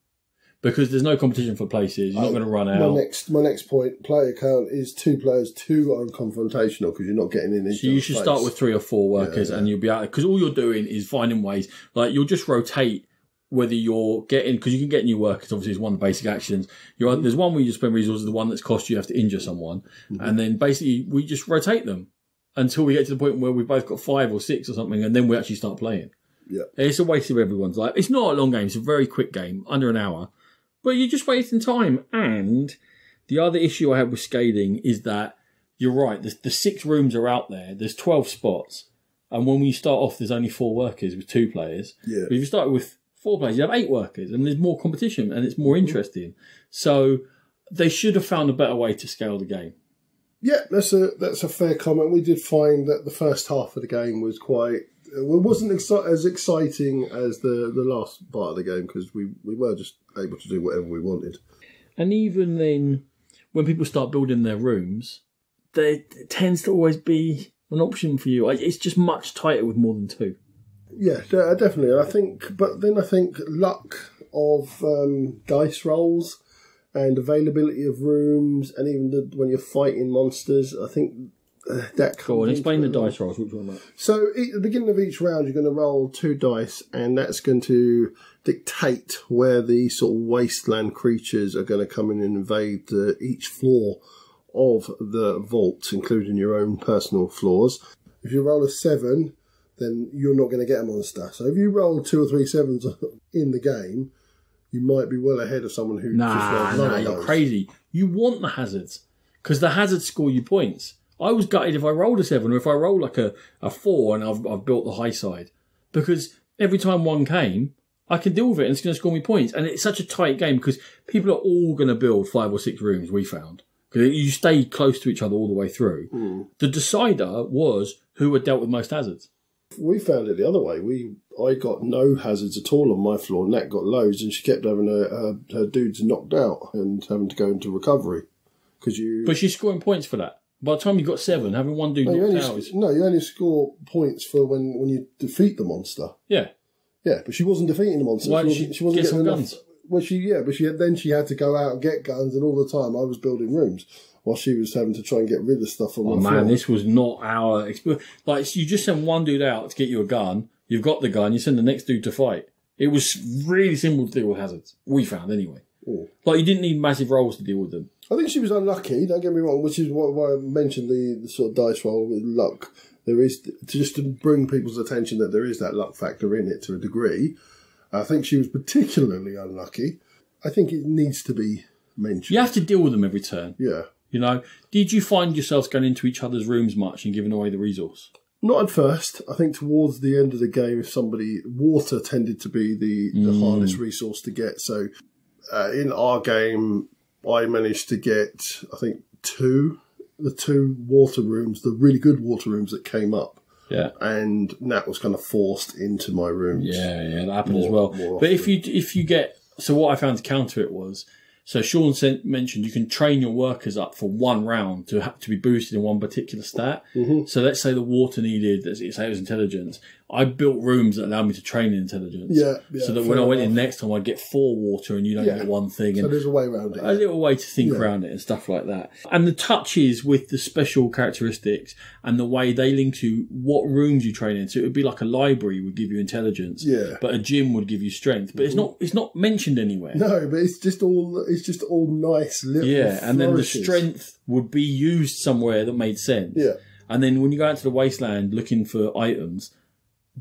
Because there's no competition for places. You're not going to run out. My next point, player count is 2 players, 2 are confrontational because you're not getting in each So you should start with 3 or 4 workers and you'll be out. Because all you're doing is finding ways. Like, you'll just rotate whether you're getting... Because you can get new workers, obviously, is one of the basic actions. There's one where you just spend resources, the one that's cost you have to injure someone. And then basically we just rotate them until we get to the point where we've both got 5 or 6 or something, and then we actually start playing. Yeah. It's a waste of everyone's life. It's not a long game. It's a very quick game, under an hour. But you're just wasting time. And the other issue I have with scaling is that you're right. The 6 rooms are out there. There's 12 spots. And when we start off, there's only 4 workers with 2 players. Yeah. But if you start with 4 players, you have 8 workers, and there's more competition, and it's more interesting. So they should have found a better way to scale the game. Yeah, that's a fair comment. We did find that the first half of the game was wasn't as exciting as the last part of the game, because we were just able to do whatever we wanted. And even then, when people start building their rooms, there tends to always be an option for you. It's just much tighter with more than 2. Yeah, definitely. And I think luck of dice rolls and availability of rooms, and even when you're fighting monsters, I think that comes. Go on, explain the dice rolls. Which one? So at the beginning of each round, you're going to roll 2 dice, and that's going to dictate where the sort of wasteland creatures are going to come in and invade each floor of the vault, including your own personal floors. If you roll a 7, then you're not going to get a monster. So if you roll 2 or 3 7s in the game, you might be well ahead of someone who just rolled none of you're those. crazy. You want the hazards, because the hazards score you points. I was gutted if I rolled a 7, or if I roll like a 4 and I've built the high side, because every time one came, I can deal with it and it's going to score me points. And it's such a tight game because people are all going to build 5 or 6 rooms, we found. Because you stay close to each other all the way through. Mm. The decider was who had dealt with most hazards. We found it the other way. I got no hazards at all on my floor. Nat got loads, and she kept having her dudes knocked out and having to go into recovery. But she's scoring points for that. By the time you got 7, having one dude knocked out is... No, you only score points for when you defeat the monster. Yeah. Yeah, but she wasn't defeating the monster. Why she wasn't getting some enough guns? Well, she had to go out and get guns, and all the time I was building rooms while she was having to try and get rid of stuff from my floor. This was not our experience. Like, you just send one dude out to get you a gun, you've got the gun, you send the next dude to fight. It was really simple to deal with hazards. We found, anyway. Mm. Like, you didn't need massive rolls to deal with them. I think she was unlucky, don't get me wrong, which is why I mentioned the sort of dice roll with luck. There is, just to bring people's attention that there is that luck factor in it to a degree. I think she was particularly unlucky. I think it needs to be mentioned. You have to deal with them every turn. Yeah. You know, did you find yourselves going into each other's rooms much and giving away the resource? Not at first. I think towards the end of the game, water tended to be the hardest resource to get. So in our game, I managed to get, I think, the 2 water rooms, the really good water rooms that came up. Yeah. And Nat was kind of forced into my rooms. Yeah, that happened as well. But if you get... So what I found to counter it was... So Sean mentioned you can train your workers up for 1 round to be boosted in one particular stat. Mm-hmm. So let's say the water needed, say it was intelligence. I built rooms that allowed me to train in intelligence. Yeah. So that when I went in next time, I'd get 4 water and you don't get 1 thing. So there's a way around it. A little way to think around it and stuff like that. And the touches with the special characteristics and the way they link to what rooms you train in. So it would be like a library would give you intelligence. Yeah. But a gym would give you strength. But it's not mentioned anywhere. No, but it's just all nice little and then the strength would be used somewhere that made sense. Yeah. And then when you go out to the wasteland looking for items,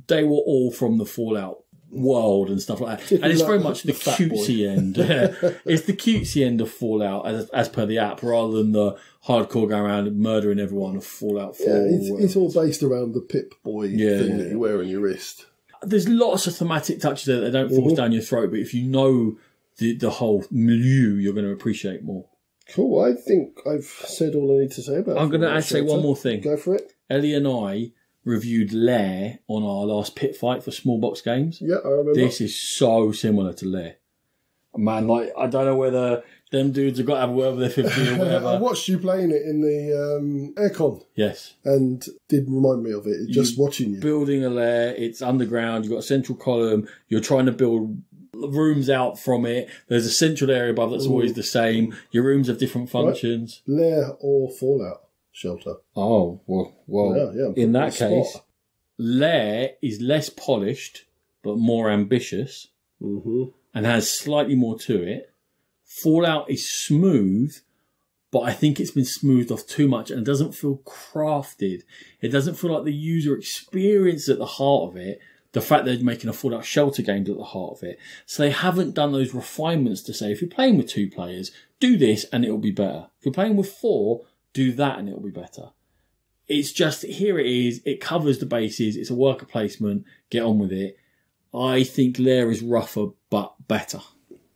they were all from the Fallout world and stuff like that. And it's very much the cutesy end. It's the cutesy end of Fallout as per the app, rather than the hardcore going around and murdering everyone of Fallout 4. Yeah, it's all based around the Pip-Boy thing that you wear on your wrist. There's lots of thematic touches there that don't force down your throat, but if you know the whole milieu, you're going to appreciate more. Cool. I think I've said all I need to say about it. I'm going to say one more thing. Go for it. Ellie and I reviewed Lair on our last pit fight for Small Box Games. Yeah, I remember. This is so similar to Lair. Man, like, I don't know whether them dudes have got to have a word with their 50 or whatever. I watched you playing it in the aircon. Yes. And did remind me of it, just watching you. Building a lair, it's underground, you've got a central column, you're trying to build rooms out from it. There's a central area above that's always the same. Your rooms have different functions. Right. Lair or Fallout shelter. Oh, well yeah, in that case, Lair is less polished but more ambitious and has slightly more to it. Fallout is smooth, but I think it's been smoothed off too much and it doesn't feel crafted. It doesn't feel like the user experience at the heart of it. The fact they're making a Fallout Shelter game at the heart of it. So they haven't done those refinements to say, if you're playing with 2 players, do this and it'll be better. If you're playing with 4, do that and it'll be better. It's just, here it is, it covers the bases, it's a worker placement, get on with it. I think Lair is rougher but better.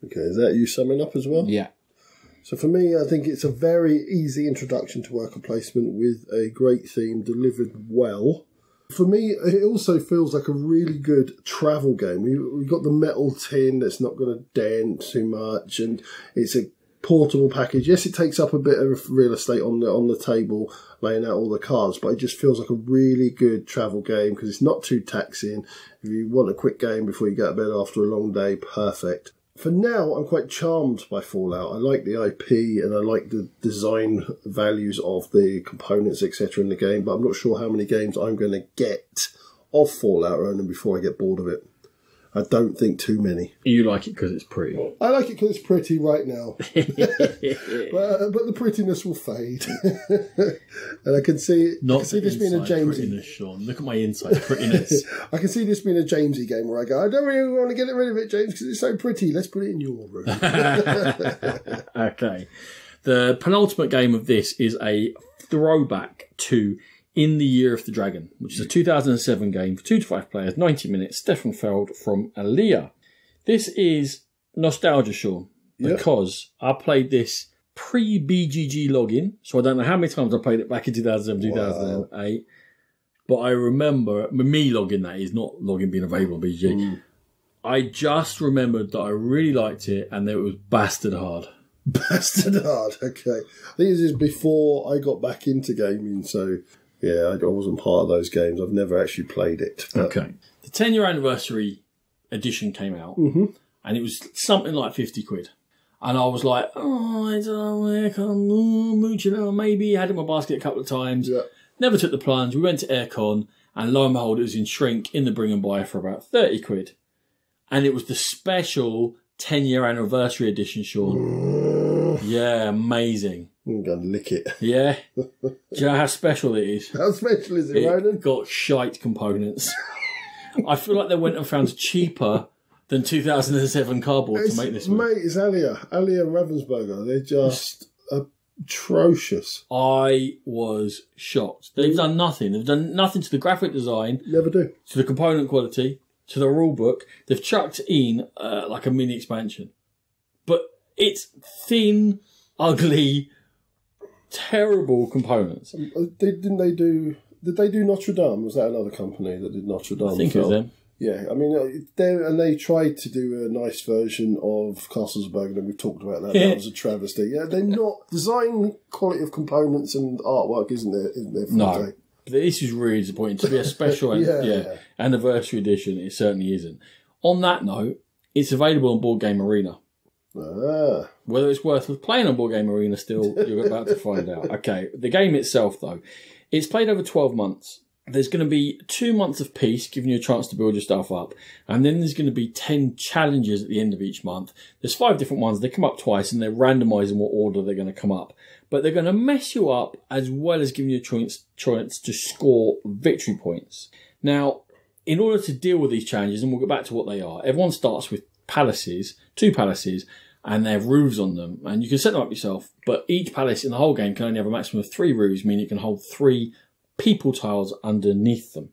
Okay, is that you summing up as well? Yeah. So for me, I think it's a very easy introduction to worker placement with a great theme delivered well. For me, it also feels like a really good travel game. We've got the metal tin that's not going to dent too much, and it's a portable package. Yes, it takes up a bit of real estate on the table, laying out all the cards, but it just feels like a really good travel game because it's not too taxing. If you want a quick game before you go to bed after a long day, perfect. For now, I'm quite charmed by Fallout. I like the IP and I like the design values of the components, etc. in the game, but I'm not sure how many games I'm going to get of Fallout Ronan before I get bored of it. I don't think too many. You like it because it's pretty. I like it because it's pretty right now. but the prettiness will fade. And I can see this being a Jamesy. Sean. Look at my inside prettiness. I can see this being a Jamesy game where I go, I don't really want to get rid of it, James, because it's so pretty. Let's put it in your room. Okay. The penultimate game of this is a throwback to In the Year of the Dragon, which is a 2007 game for 2 to 5 players, 90 minutes, Stefan Feld from Alea. This is nostalgia, Sean, because I played this pre-BGG login, so I don't know how many times I played it back in 2007, 2008, but I remember, me logging that is not logging being available on BGG. I just remembered that I really liked it and that it was bastard hard. Bastard hard, okay. I think this is before I got back into gaming, so... yeah, I wasn't part of those games. I've never actually played it. Okay. The 10-year anniversary edition came out, and it was something like 50 quid. And I was like, oh, I don't know where I can mooch it out. Maybe I had it in my basket a couple of times. Yeah. Never took the plunge. We went to Aircon, and lo and behold, it was in shrink in the bring and buy for about 30 quid. And it was the special 10-year anniversary edition, Sean. Yeah, amazing. I'm going to lick it. Yeah. Do you know how special it is? How special is it, Ronan? It got shite components. I feel like they went and found cheaper than 2007 cardboard to make this one. Mate, it's Alea Ravensburger. They're just atrocious. I was shocked. They've done nothing. They've done nothing to the graphic design. Never do. To the component quality. To the rulebook. They've chucked in like a mini expansion. But it's thin, ugly... terrible components. Did they do Notre Dame? Was that another company that did Notre Dame? I think it was them. Yeah, I mean, they tried to do a nice version of Castles-Bergen, and we've talked about that. That was a travesty. Yeah, they're not design quality of components and artwork, isn't there? No, this is really disappointing. To be a special anniversary edition, it certainly isn't. On that note, it's available on Board Game Arena. Whether it's worth playing on Board Game Arena still, you're about to find out. Okay, the game itself, though, it's played over 12 months. There's going to be 2 months of peace, giving you a chance to build your stuff up. And then there's going to be 10 challenges at the end of each month. There's 5 different ones. They come up twice, and they're randomising what order they're going to come up. But they're going to mess you up, as well as giving you a chance to score victory points. Now, in order to deal with these challenges, and we'll get back to what they are, everyone starts with palaces, 2 palaces, and they have roofs on them. And you can set them up yourself, but each palace in the whole game can only have a maximum of 3 roofs, meaning it can hold 3 people tiles underneath them.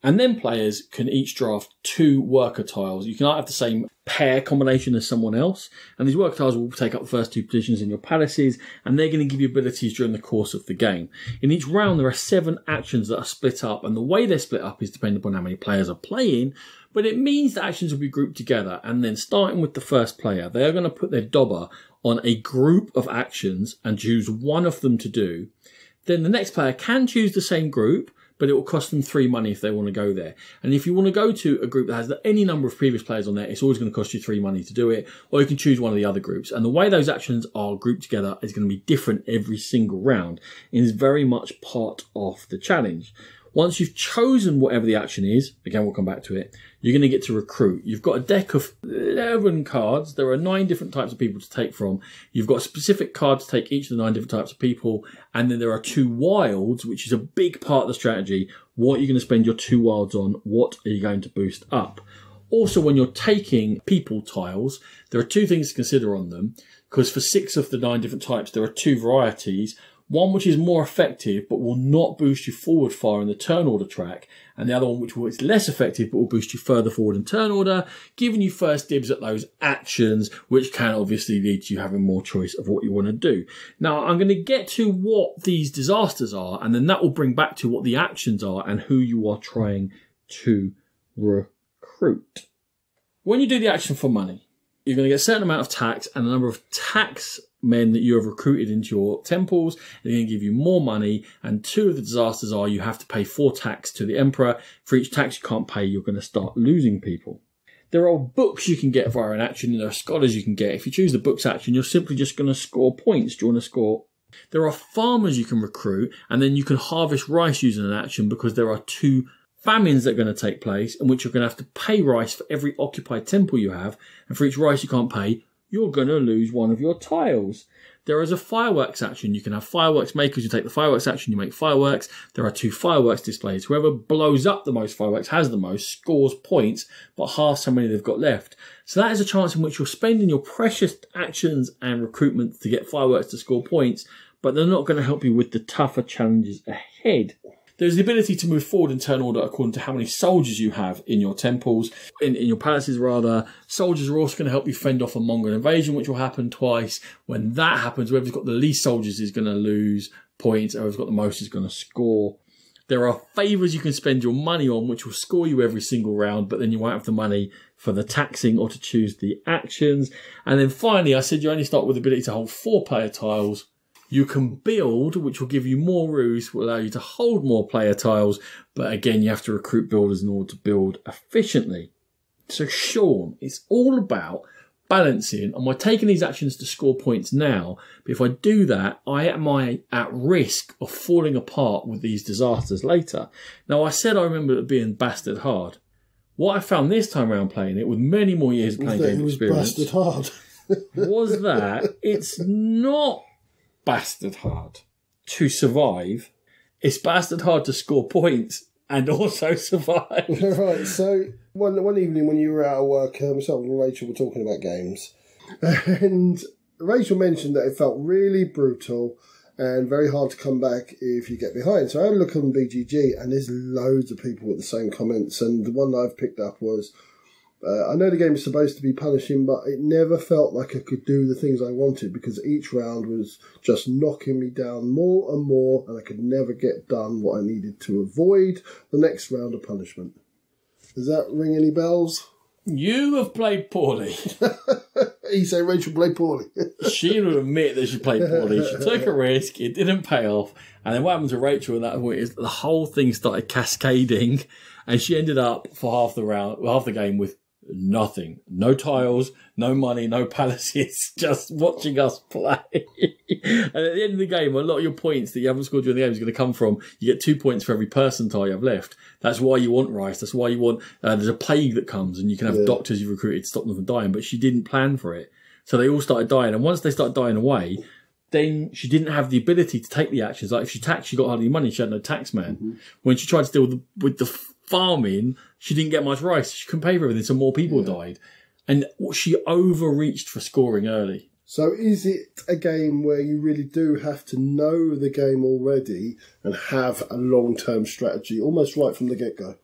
And then players can each draft 2 worker tiles. You cannot have the same pair combination as someone else. And these worker tiles will take up the first 2 positions in your palaces, and they're going to give you abilities during the course of the game. In each round, there are 7 actions that are split up, and the way they're split up is dependent upon how many players are playing, but it means that actions will be grouped together. And then starting with the first player, they're going to put their dobber on a group of actions and choose one of them to do. Then the next player can choose the same group, but it will cost them 3 money if they want to go there. And if you want to go to a group that has any number of previous players on there, it's always going to cost you 3 money to do it, or you can choose one of the other groups. And the way those actions are grouped together is going to be different every single round. It is very much part of the challenge. Once you've chosen whatever the action is, again, we'll come back to it, you're going to get to recruit. You've got a deck of 11 cards. There are 9 different types of people to take from. You've got a specific card to take each of the 9 different types of people. And then there are 2 wilds, which is a big part of the strategy. What are you going to spend your 2 wilds on? What are you going to boost up? Also, when you're taking people tiles, there are 2 things to consider on them. Because for 6 of the 9 different types, there are 2 varieties. One which is more effective but will not boost you forward far in the turn order track, and the other one which is less effective but will boost you further forward in turn order, giving you first dibs at those actions, which can obviously lead to you having more choice of what you want to do. Now, I'm going to get to what these disasters are, and then that will bring back to what the actions are and who you are trying to recruit. When you do the action for money, you're going to get a certain amount of tax and a number of tax men that you have recruited into your temples. They're going to give you more money, and 2 of the disasters are you have to pay 4 tax to the emperor. For each tax you can't pay, you're going to start losing people. There are books you can get via an action, and there are scholars you can get. If you choose the books action, you're simply just going to score points. Do you want to score? There are farmers you can recruit, and then you can harvest rice using an action, because there are 2 famines that are going to take place in which you're going to have to pay rice for every occupied temple you have, and for each rice you can't pay, you're going to lose one of your tiles. There is a fireworks action. You can have fireworks makers. You take the fireworks action, you make fireworks. There are 2 fireworks displays. Whoever blows up the most fireworks has the most, scores points, but half how many they've got left. So that is a chance in which you're spending your precious actions and recruitment to get fireworks to score points, but they're not going to help you with the tougher challenges ahead. There's the ability to move forward in turn order according to how many soldiers you have in your temples, in your palaces rather. Soldiers are also going to help you fend off a Mongol invasion, which will happen twice. When that happens, whoever's got the least soldiers is going to lose points, whoever's got the most is going to score. There are favours you can spend your money on, which will score you every single round, but then you won't have the money for the taxing or to choose the actions. And then finally, I said you only start with the ability to hold 4 player tiles. You can build, which will give you more roofs, will allow you to hold more player tiles, but again, you have to recruit builders in order to build efficiently. So Sean, it's all about balancing. Am I taking these actions to score points now? But if I do that, am I at risk of falling apart with these disasters later? Now, I said I remember it being bastard hard. What I found this time around playing it, with many more years of playing game experience, bastard hard. was that it's not bastard hard to survive. It's bastard hard to score points and also survive. Right, so one evening when you were out of work, myself and Rachel were talking about games, and Rachel mentioned that it felt really brutal and very hard to come back if you get behind. So I had a look on BGG, and there's loads of people with the same comments, and the one that I've picked up was, I know the game is supposed to be punishing, but it never felt like I could do the things I wanted, because each round was just knocking me down more and more, and I could never get done what I needed to avoid the next round of punishment. Does that ring any bells? You have played poorly. You say Rachel played poorly. She will admit that she played poorly. She took a risk, it didn't pay off, and then what happened to Rachel at that point is the whole thing started cascading, and she ended up for half the game with nothing. No tiles, no money, no palaces, just watching us play. And at the end of the game, a lot of your points that you haven't scored during the game is going to come from, you get 2 points for every person tile you have left. That's why you want rice. That's why you want, there's a plague that comes and you can have doctors you've recruited to stop them from dying, but she didn't plan for it. So they all started dying. And once they started dying away, then she didn't have the ability to take the actions. Like if she taxed, she got hardly money. She had no tax man. Mm-hmm. When she tried to deal with the farming, she didn't get much rice. She couldn't pay for everything, so more people died. And she overreached for scoring early. So is it a game where you really do have to know the game already and have a long-term strategy, almost right from the get-go?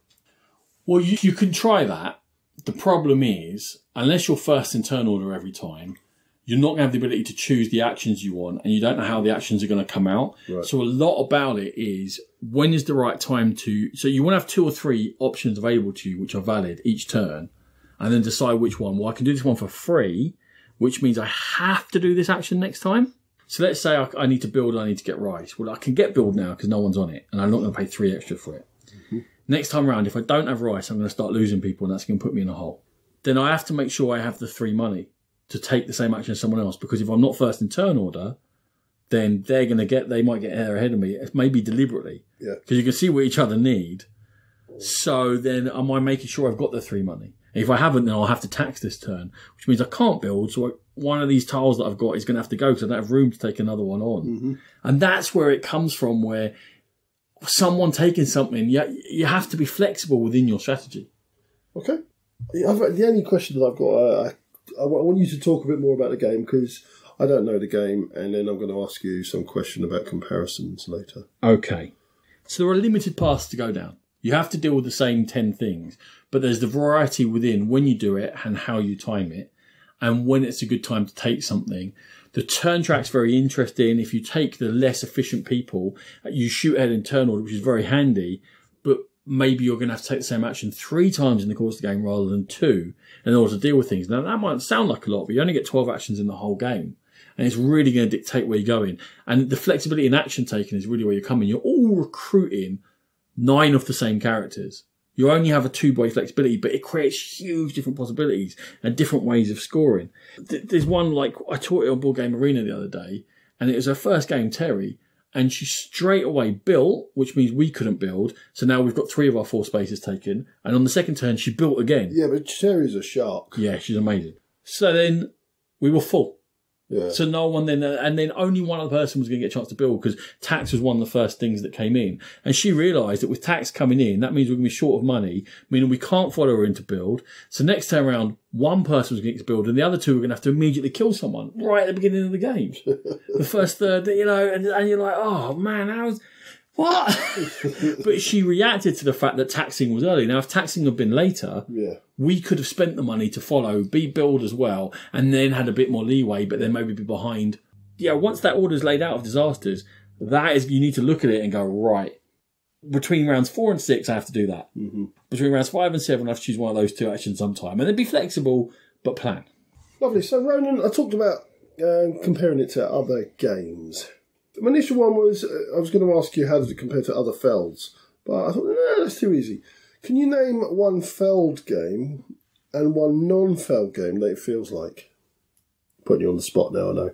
Well, you can try that. The problem is, unless you're first in turn order every time, you're not going to have the ability to choose the actions you want, and you don't know how the actions are going to come out. Right. So a lot about it is, when is the right time to... So you want to have 2 or 3 options available to you, which are valid each turn, and then decide which one. Well, I can do this one for free, which means I have to do this action next time. So let's say I need to build, I need to get rice. Well, I can get build now because no one's on it, and I'm not going to pay 3 extra for it. Mm-hmm. Next time round, if I don't have rice, I'm going to start losing people, and that's going to put me in a hole. Then I have to make sure I have the 3 money to take the same action as someone else, because if I'm not first in turn order, then they might get ahead of me, maybe deliberately. Yeah. Because you can see what each other need. So then am I making sure I've got the 3 money? And if I haven't, then I'll have to tax this turn, which means I can't build. So one of these tiles that I've got is going to have to go because I don't have room to take another one on. Mm-hmm. And that's where it comes from, where someone taking something, you have to be flexible within your strategy. Okay. The only question that I've got, I want you to talk a bit more about the game, because I don't know the game, and then I'm going to ask you some question about comparisons later. Okay. So there are limited paths to go down. You have to deal with the same 10 things, but there's the variety within when you do it and how you time it, and when it's a good time to take something. The turn track's very interesting. If you take the less efficient people, you shoot ahead in turn order, which is very handy, but maybe you're going to have to take the same action 3 times in the course of the game rather than 2 in order to deal with things. Now, that might sound like a lot, but you only get 12 actions in the whole game. And it's really going to dictate where you're going. And the flexibility in action taking is really where you're coming. You're all recruiting 9 of the same characters. You only have a 2-way flexibility, but it creates huge different possibilities and different ways of scoring. There's one, like, I taught it on Board Game Arena the other day, and it was her first game, Terry, and she straight away built, which means we couldn't build. So now we've got 3 of our 4 spaces taken. And on the second turn, she built again. Yeah, but Terry's a shark. Yeah, she's amazing. So then we were full. Yeah. So no one then, and then only one other person was going to get a chance to build because tax was one of the first things that came in. And she realised that with tax coming in, that means we're going to be short of money, meaning we can't follow her in to build. So next time around, one person was going to get to build and the other 2 were going to have to immediately kill someone right at the beginning of the game. The first third, you know, and you're like, oh man, how's... What? But she reacted to the fact that taxing was early. Now, if taxing had been later, we could have spent the money to follow, build as well, and then had a bit more leeway, but then maybe be behind. Yeah, once that order's laid out of disasters, that is, you need to look at it and go, right, between rounds 4 and 6, I have to do that. Mm-hmm. Between rounds 5 and 7, I have to choose one of those 2 actions sometime. And then be flexible, but plan. Lovely. So, Ronan, I talked about comparing it to other games. My initial one was, I was going to ask you how does it compare to other Felds, but I thought, no, that's too easy. Can you name one Feld game and one non-Feld game that it feels like? Putting you on the spot now, I know.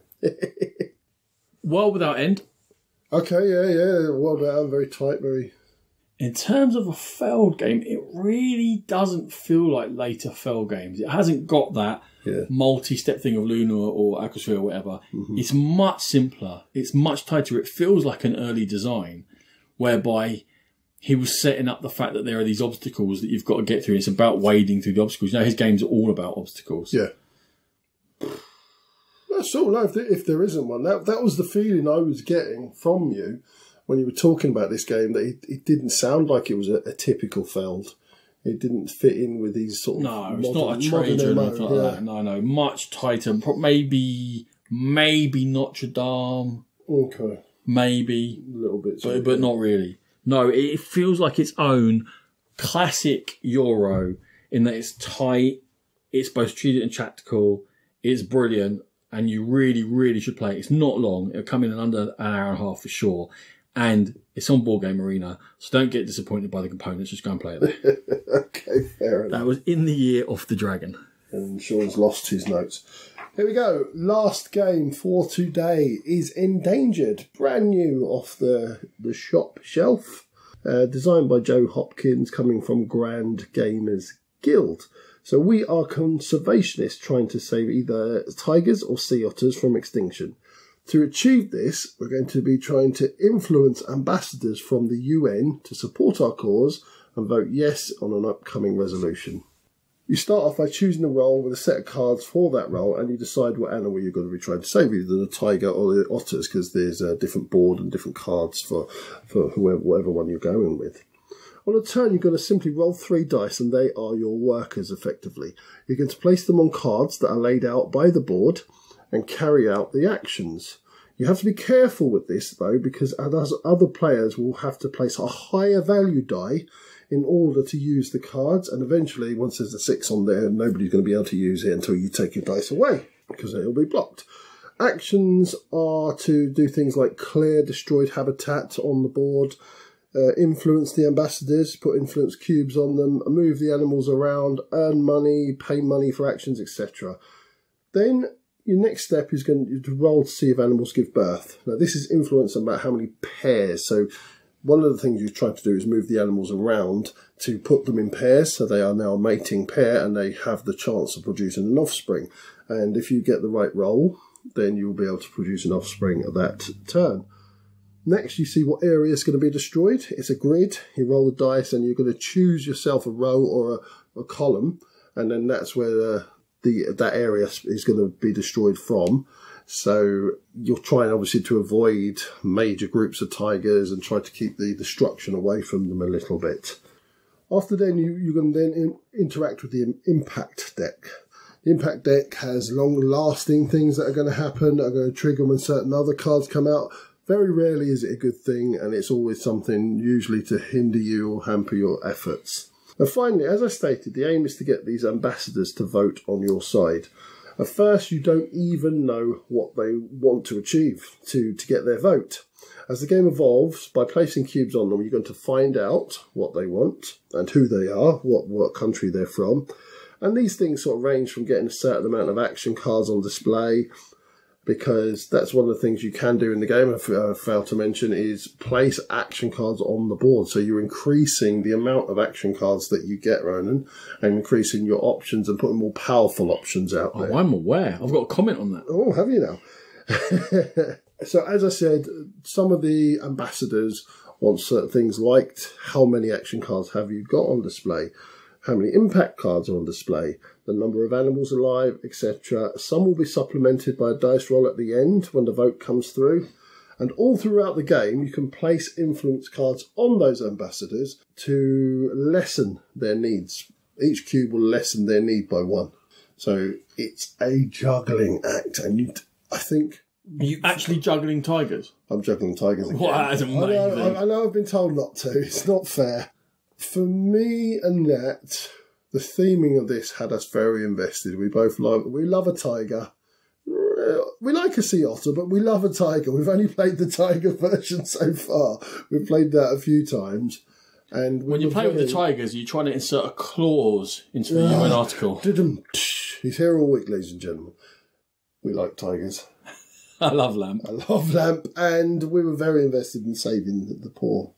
World Without End. Okay, yeah. World Without End, very tight, very... In terms of a Feld game, it really doesn't feel like later Feld games. It hasn't got that multi-step thing of Luna or Aquasphere or whatever. Mm-hmm. It's much simpler. It's much tighter. It feels like an early design whereby he was setting up the fact that there are these obstacles that you've got to get through. It's about wading through the obstacles. His games are all about obstacles. Yeah. I sort of know if there isn't one. That was the feeling I was getting from you when you were talking about this game, that it didn't sound like it was a typical Feld. It didn't fit in with these sort of... No, it's not a trade or anything like that. No, much tighter. Maybe Notre Dame. Okay. Maybe. A little bit. But not really. No, it feels like its own classic Euro in that it's tight, it's both strategic and tactical, it's brilliant, and you really, really should play it. It's not long. It'll come in under an hour and a half for sure. And it's on Board Game Arena, so don't get disappointed by the components. Just go and play it there. Okay, fair enough. That was in the year of the dragon. And Sean's lost his notes. Here we go. Last game for today is Endangered. Brand new off the shop shelf. Designed by Joe Hopkins, coming from Grand Gamers Guild. So we are conservationists trying to save either tigers or sea otters from extinction. To achieve this, we're going to be trying to influence ambassadors from the UN to support our cause and vote yes on an upcoming resolution. You start off by choosing a role with a set of cards for that role, and you decide what animal you're going to be trying to save, either the tiger or the otters, because there's a different board and different cards for whatever one you're going with. On a turn, you're going to simply roll 3 dice, and they are your workers, effectively. You're going to place them on cards that are laid out by the board and carry out the actions. You have to be careful with this, though, because other players will have to place a higher value die in order to use the cards, and eventually, once there's a 6 on there, nobody's going to be able to use it until you take your dice away, because it'll be blocked. Actions are to do things like clear destroyed habitat on the board, influence the ambassadors, put influence cubes on them, move the animals around, earn money, pay money for actions, etc. Then your next step is going to roll to see if animals give birth. Now, this is influence about how many pairs. So one of the things you're trying to do is move the animals around to put them in pairs, so they are now a mating pair and they have the chance of producing an offspring. And if you get the right roll, then you'll be able to produce an offspring at that turn. Next, you see what area is going to be destroyed. It's a grid. You roll the dice and you're going to choose yourself a row or a column, and then that's where that area is going to be destroyed from. So you're trying, obviously, to avoid major groups of tigers and try to keep the destruction away from them a little bit. After then, you can then interact with the impact deck. The impact deck has long-lasting things that are going to happen, that are going to trigger when certain other cards come out. Very rarely is it a good thing, and it's always something usually to hinder you or hamper your efforts. And finally, as I stated, the aim is to get these ambassadors to vote on your side. At first, you don't even know what they want to achieve to get their vote. As the game evolves, by placing cubes on them, you're going to find out what they want and who they are, what country they're from. And these things sort of range from getting a certain amount of action cards on display, because that's one of the things you can do in the game, I failed to mention, is place action cards on the board. So you're increasing the amount of action cards that you get, Ronan, and increasing your options and putting more powerful options out there. Oh, I'm aware. I've got a comment on that. Oh, have you now? So as I said, some of the ambassadors want certain things like how many action cards have you got on display, how many impact cards are on display, the number of animals alive, etc. Some will be supplemented by a dice roll at the end when the vote comes through. And all throughout the game, you can place influence cards on those ambassadors to lessen their needs. Each cube will lessen their need by 1. So it's a juggling act. And I think... Are you actually juggling tigers? I'm juggling tigers again. Wow, that's amazing. I know I've been told not to. It's not fair. For me and Nat, the theming of this had us very invested. We love a tiger. We like a sea otter, but we love a tiger. We've only played the tiger version so far. We've played that a few times. And when you play with the tigers, you're trying to insert a clause into the UN article. He's here all week, ladies and gentlemen. We like tigers. I love Lamp. And we were very invested in saving the poor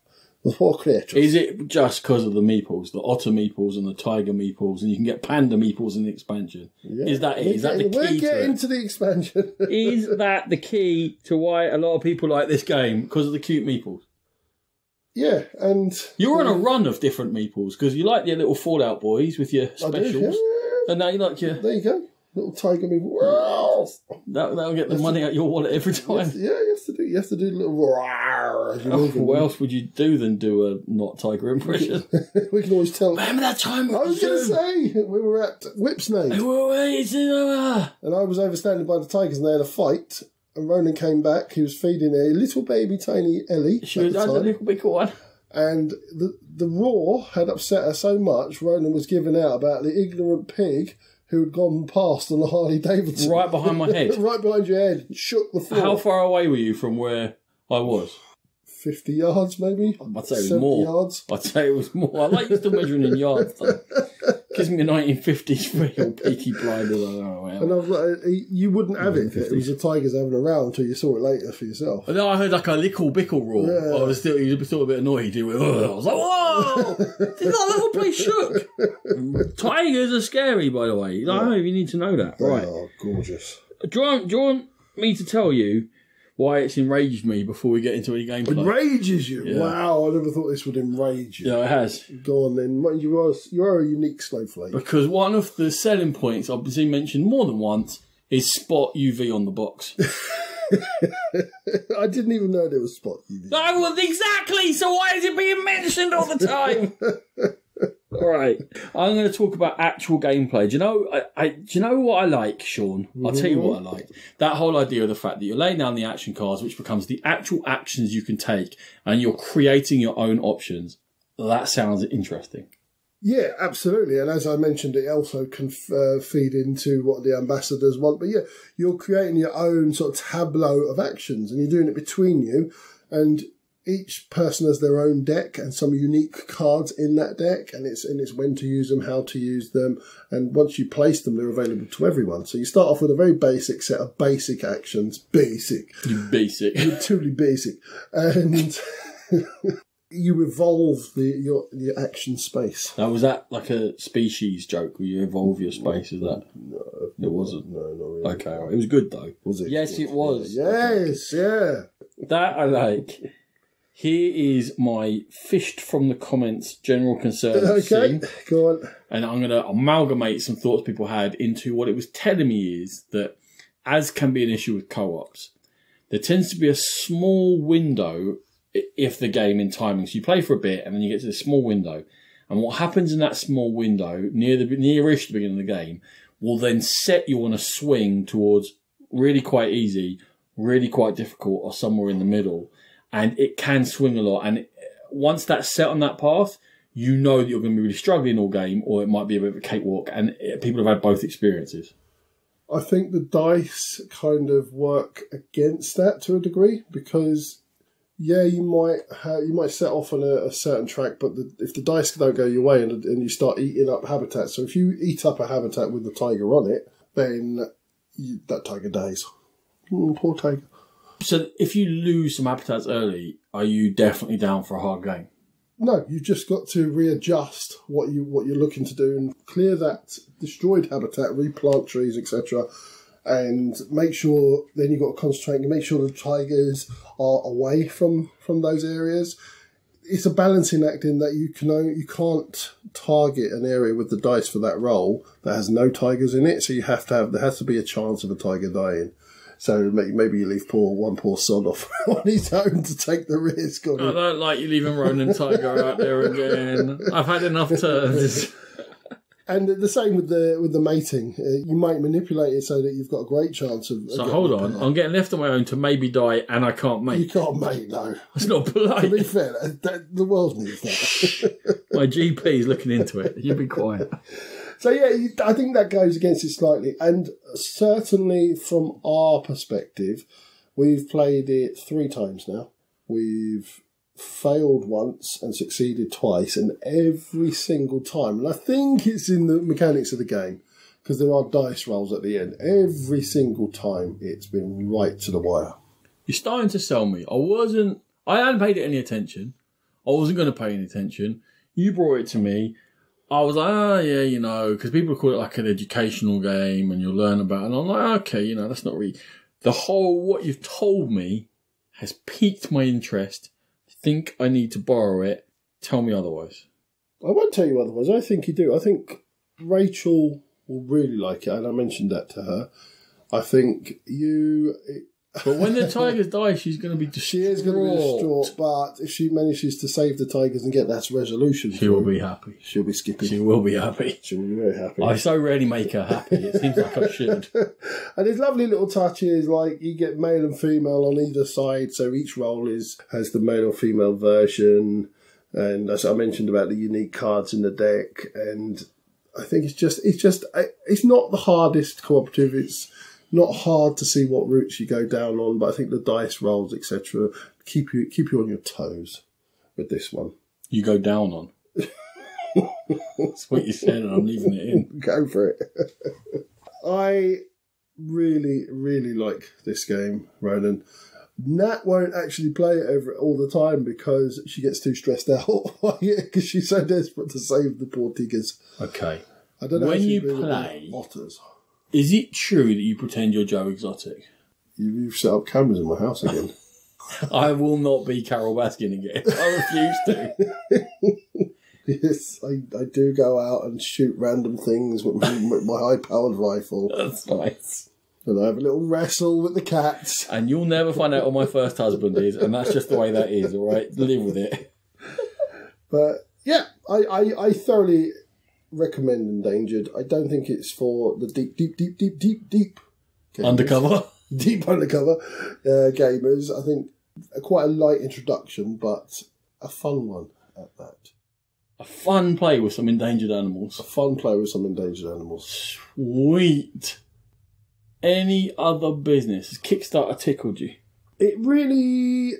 creatures. Is it just because of the meeples, the otter meeples and the tiger meeples, and you can get panda meeples in the expansion? Yeah. Is that it? Is that the key? We'll get into the expansion. Is that the key to why a lot of people like this game? Because of the cute meeples? Yeah, and... You're on a run of different meeples, because you like your little Fallout boys with your specials. Yeah. And now you like your... There you go. Little tiger meeple. That'll get the money out your wallet every time. You have to do a little as you move. What else would you do than do a not tiger impression? We can always tell. Remember that time I was going to say, we were at Whipsnade. And I was overstanding by the tigers and they had a fight. And Ronan came back. He was feeding a little baby tiny Ellie. She was a little big one. And the roar had upset her so much, Ronan was giving out about the ignorant pig who had gone past on a Harley Davidson. Right behind my head. Right behind your head. Shook the floor. How far away were you from where I was? 50 yards, maybe? I'd say it was more. Yards. I'd say it was more. I like you still measuring in yards, though. Gives me a 1950s real Peaky Blinders. And I was like, you wouldn't have it. It was the tigers having a row until you saw it later for yourself. And then I heard like a lickle bickle roar. Yeah. I was still a bit annoyed. He went, I was like, whoa! Did that little place shook? Tigers are scary, by the way. I don't know if you need to know that. Right. Oh, gorgeous. Do you want me to tell you why it's enraged me before we get into any gameplay? Enrages you? Yeah. Wow, I never thought this would enrage you. Yeah, it has. Go on then. You are a unique snowflake. Because one of the selling points I've seen mentioned more than once is spot UV on the box. I didn't even know there was spot UV. No, well, exactly! So why is it being mentioned all the time? All right, I'm going to talk about actual gameplay. Do you know what I like, Sean? I'll tell you what I like. That whole idea of the fact that you're laying down the action cards, which becomes the actual actions you can take, and you're creating your own options. That sounds interesting. Yeah, absolutely. And as I mentioned, it also can feed into what the ambassadors want. But yeah, you're creating your own sort of tableau of actions, and you're doing it between you. And each person has their own deck and some unique cards in that deck, and it's when to use them, how to use them, and once you place them, they're available to everyone. So you start off with a very basic set of basic actions. Basic. You're truly basic. And you evolve your action space. Now, was that like a species joke where you evolve your space? Is that? No. It wasn't? No, not really. Okay, all right. It was good, though. Was it? Yes, it was. Yes, yeah. That I like. Here is my fished from the comments general concern. Okay, go on. And I'm going to amalgamate some thoughts people had into what it was telling me is that as can be an issue with co-ops, there tends to be a small window if the game in timing. So you play for a bit and then you get to this small window. And what happens in that small window, nearish the beginning of the game, will then set you on a swing towards really quite easy, really quite difficult, or somewhere in the middle. And it can swing a lot. And once that's set on that path, you know that you're going to be really struggling all game, or it might be a bit of a cakewalk. And people have had both experiences. I think the dice kind of work against that to a degree, because you might set off on a certain track, but if the dice don't go your way and you start eating up habitats, so if you eat up a habitat with the tiger on it, then that tiger dies. Poor tiger. So if you lose some habitats early, are you definitely down for a hard game? No, you've just got to readjust what you're looking to do and clear that destroyed habitat, replant trees, etc., and make sure. Then you've got to concentrate and make sure the tigers are away from those areas. It's a balancing act in that you can't target an area with the dice for that roll that has no tigers in it. So there has to be a chance of a tiger dying. So maybe you leave one poor sod off on his own to take the risk. I don't like you leaving Ronan Tiger out there again. I've had enough turns. And the same with the mating. You might manipulate it so that you've got a great chance of... So hold on. I'm getting left on my own to maybe die and I can't mate. You can't mate, no. That's not polite. To be fair, the world needs that. My GP is looking into it. You be quiet. So yeah, I think that goes against it slightly. And certainly from our perspective, we've played it 3 times now. We've failed once and succeeded twice, and every single time, and I think it's in the mechanics of the game, because there are dice rolls at the end, every single time it's been right to the wire. You're starting to sell me. I hadn't paid it any attention. I wasn't going to pay any attention. You brought it to me. I was like, because people call it like an educational game and you'll learn about it. And I'm like, okay, that's not really... The whole, what you've told me has piqued my interest. I think I need to borrow it. Tell me otherwise. I won't tell you otherwise. I think you do. I think Rachel will really like it, and I mentioned that to her. I think you... But when the tigers die, she's going to be distraught. She is going to be distraught, but if she manages to save the tigers and get that resolution, she will be happy. She'll be skipping. She will be happy. She will be very happy. I so rarely make her happy. It seems like I should. And there's lovely little touches, like you get male and female on either side, so each role has the male or female version. And as I mentioned about the unique cards in the deck, and I think it's not the hardest cooperative. It's not hard to see what routes you go down on, but I think the dice rolls, etc., keep you on your toes with this one. You go down on. That's what you said, and I'm leaving it in. Go for it. I really, really like this game, Ronan. Nat won't actually play it all the time because she gets too stressed out because she's so desperate to save the poor tigers. Okay. I don't know when you play otters. Is it true that you pretend you're Joe Exotic? You've set up cameras in my house again. I will not be Carol Baskin again. I refuse to. Yes, I do go out and shoot random things with my high-powered rifle. That's nice. And I have a little wrestle with the cats. And you'll never find out who my first husband is, and that's just the way that is, all right? Live with it. But, yeah, I thoroughly recommend Endangered. I don't think it's for the deep gamers. Undercover? Deep undercover gamers. I think quite a light introduction, but a fun one at that. A fun play with some endangered animals. A fun play with some endangered animals. Sweet. Any other business? Has Kickstarter tickled you? It really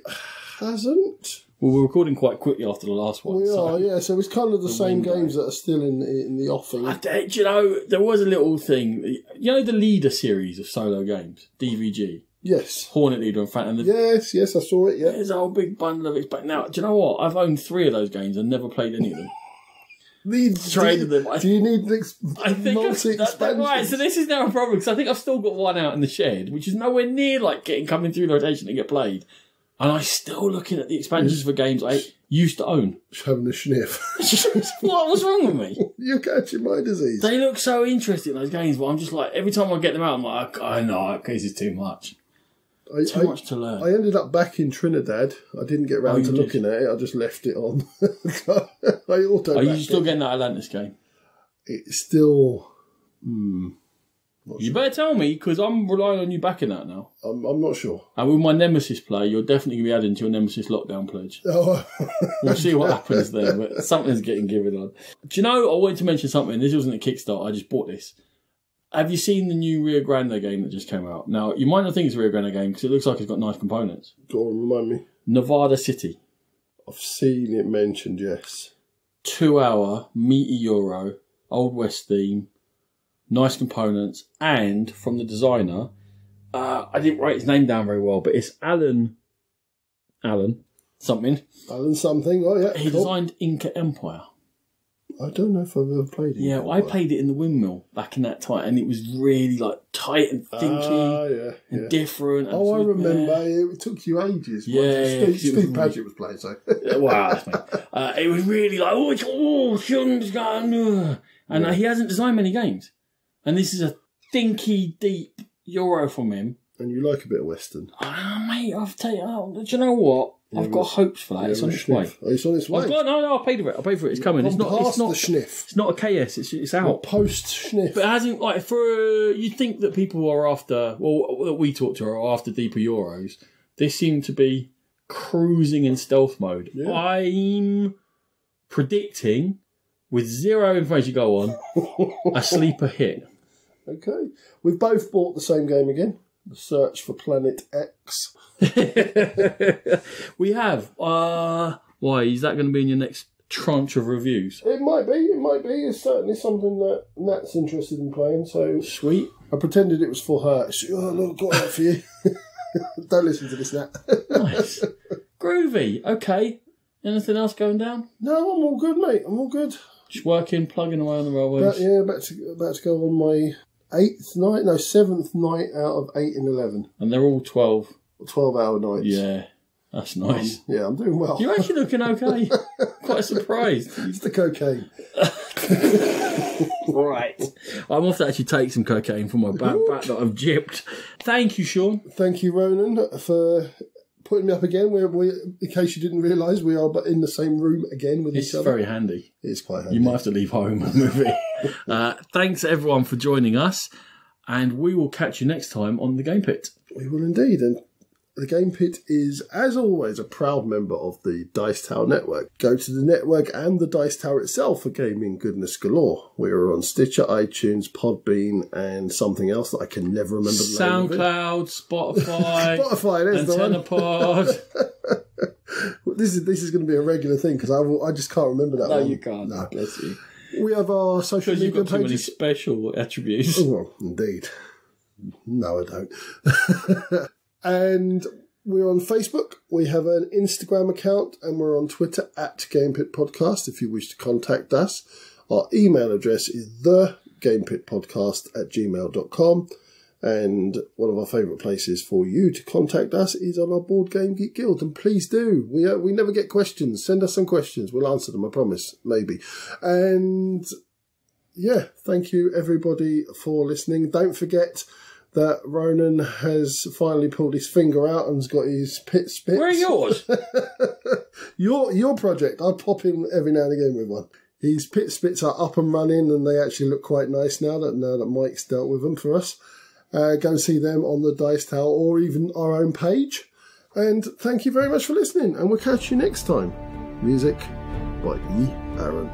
hasn't. Well, we're recording quite quickly after the last one. We are, yeah. So it's kind of the same games that are still in the offing. Do you know, there was a little thing. You know the Leader series of solo games? DVG? Yes. Hornet Leader and Phantom. Yes, I saw it, yeah. There's a whole big bundle of it. But now, do you know what? I've owned 3 of those games and never played any of them. Traded them. Do you need multi-expansions? Right, so this is now a problem because I think I've still got one out in the shed, which is nowhere near like coming through the rotation to get played. And I'm still looking at the expansions for games I used to own. Just having a sniff. What's wrong with me? You're catching my disease. They look so interesting, those games, but I'm just like, every time I get them out, I'm like, I know, this is too much. Too much to learn. I ended up back in Trinidad. I didn't get round to looking at it. I just left it on. Are you still getting that Atlantis game? It's still... You better tell me, because I'm relying on you backing that now. I'm not sure. And with my Nemesis play, you're definitely going to be adding to your Nemesis lockdown pledge. Oh. We'll see what happens there, but something's getting given on. Do you know, I wanted to mention something. This wasn't a Kickstarter, I just bought this. Have you seen the new Rio Grande game that just came out? Now, you might not think it's a Rio Grande game, because it looks like it's got nice components. Go on, remind me. Nevada City. I've seen it mentioned, yes. 2-hour, meaty Euro, Old West theme. Nice components, and from the designer, I didn't write his name down very well, but it's Alan something. Alan something, oh yeah. He designed Inca Empire. I don't know if I've ever played it. Yeah, well, I played it in the Windmill back in that time, and it was really like tight and thinky and different. And I remember. It took you ages. Yeah, Steve Padgett was playing, so. Wow, that's me. It was really like, and he hasn't designed many games. And this is a thinky, deep Euro from him. And you like a bit of Western. Mate, do you know what? I've got hopes for that. It's on its way. Oh, it's on its way? No, I paid for it. It's coming. It's not the sniff. It's not a KS. It's out. Not post-sniff. But it hasn't, like, you'd think that people are after, well, that we talk to are after deeper Euros. They seem to be cruising in stealth mode. Yeah. I'm predicting, with zero information to go on, a sleeper hit. Okay. We've both bought the same game again. The Search for Planet X. We have. Why? Is that going to be in your next tranche of reviews? It might be. It's certainly something that Nat's interested in playing. So sweet. I pretended it was for her. She, look, got that for you. Don't listen to this, Nat. Nice. Groovy. Okay. Anything else going down? No, I'm all good, mate. I'm all good. Just working, plugging away on the railways. About to go on my 7th night out of 8 and 11. And they're all 12-hour nights. Yeah, that's nice. Yeah, I'm doing well. You're actually looking okay. Quite surprised. It's the cocaine. Right. I'm off to actually take some cocaine for my back that I've gypped. Thank you, Sean. Thank you, Ronan, for putting me up again. We, in case you didn't realise, we are in the same room again with each other. It's very handy. It is quite handy. You might have to leave home and move it. Thanks, everyone, for joining us. And we will catch you next time on The Game Pit. We will indeed. And The Game Pit is, as always, a proud member of the Dice Tower Network. Go to the network and the Dice Tower itself for gaming goodness galore. We are on Stitcher, iTunes, Podbean, and something else that I can never remember the name of it. SoundCloud, Spotify, there's Antenna Pod. This is going to be a regular thing because I just can't remember that one. No, you can't. No. Bless you. We have our social media pages. You've got too many special attributes. Oh, well, indeed. No, I don't. And we're on Facebook. We have an Instagram account, and we're on Twitter at GamePit Podcast. If you wish to contact us, our email address is thegamepitpodcast@gmail.com. And one of our favourite places for you to contact us is on our Board Game Geek Guild. And please do. We never get questions. Send us some questions. We'll answer them, I promise. Maybe. And yeah, thank you everybody for listening. Don't forget that Ronan has finally pulled his finger out and's got his pit spits. Where are yours? Your project. I'll pop in every now and again with one. His pit spits are up and running, and they actually look quite nice now that Mike's dealt with them for us. Go and see them on the Dice Tower or even our own page. And thank you very much for listening, and we'll catch you next time. Music by E. Aaron.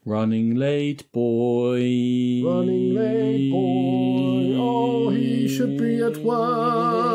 Running late, boy. Running late, boy. Oh, he should be at work.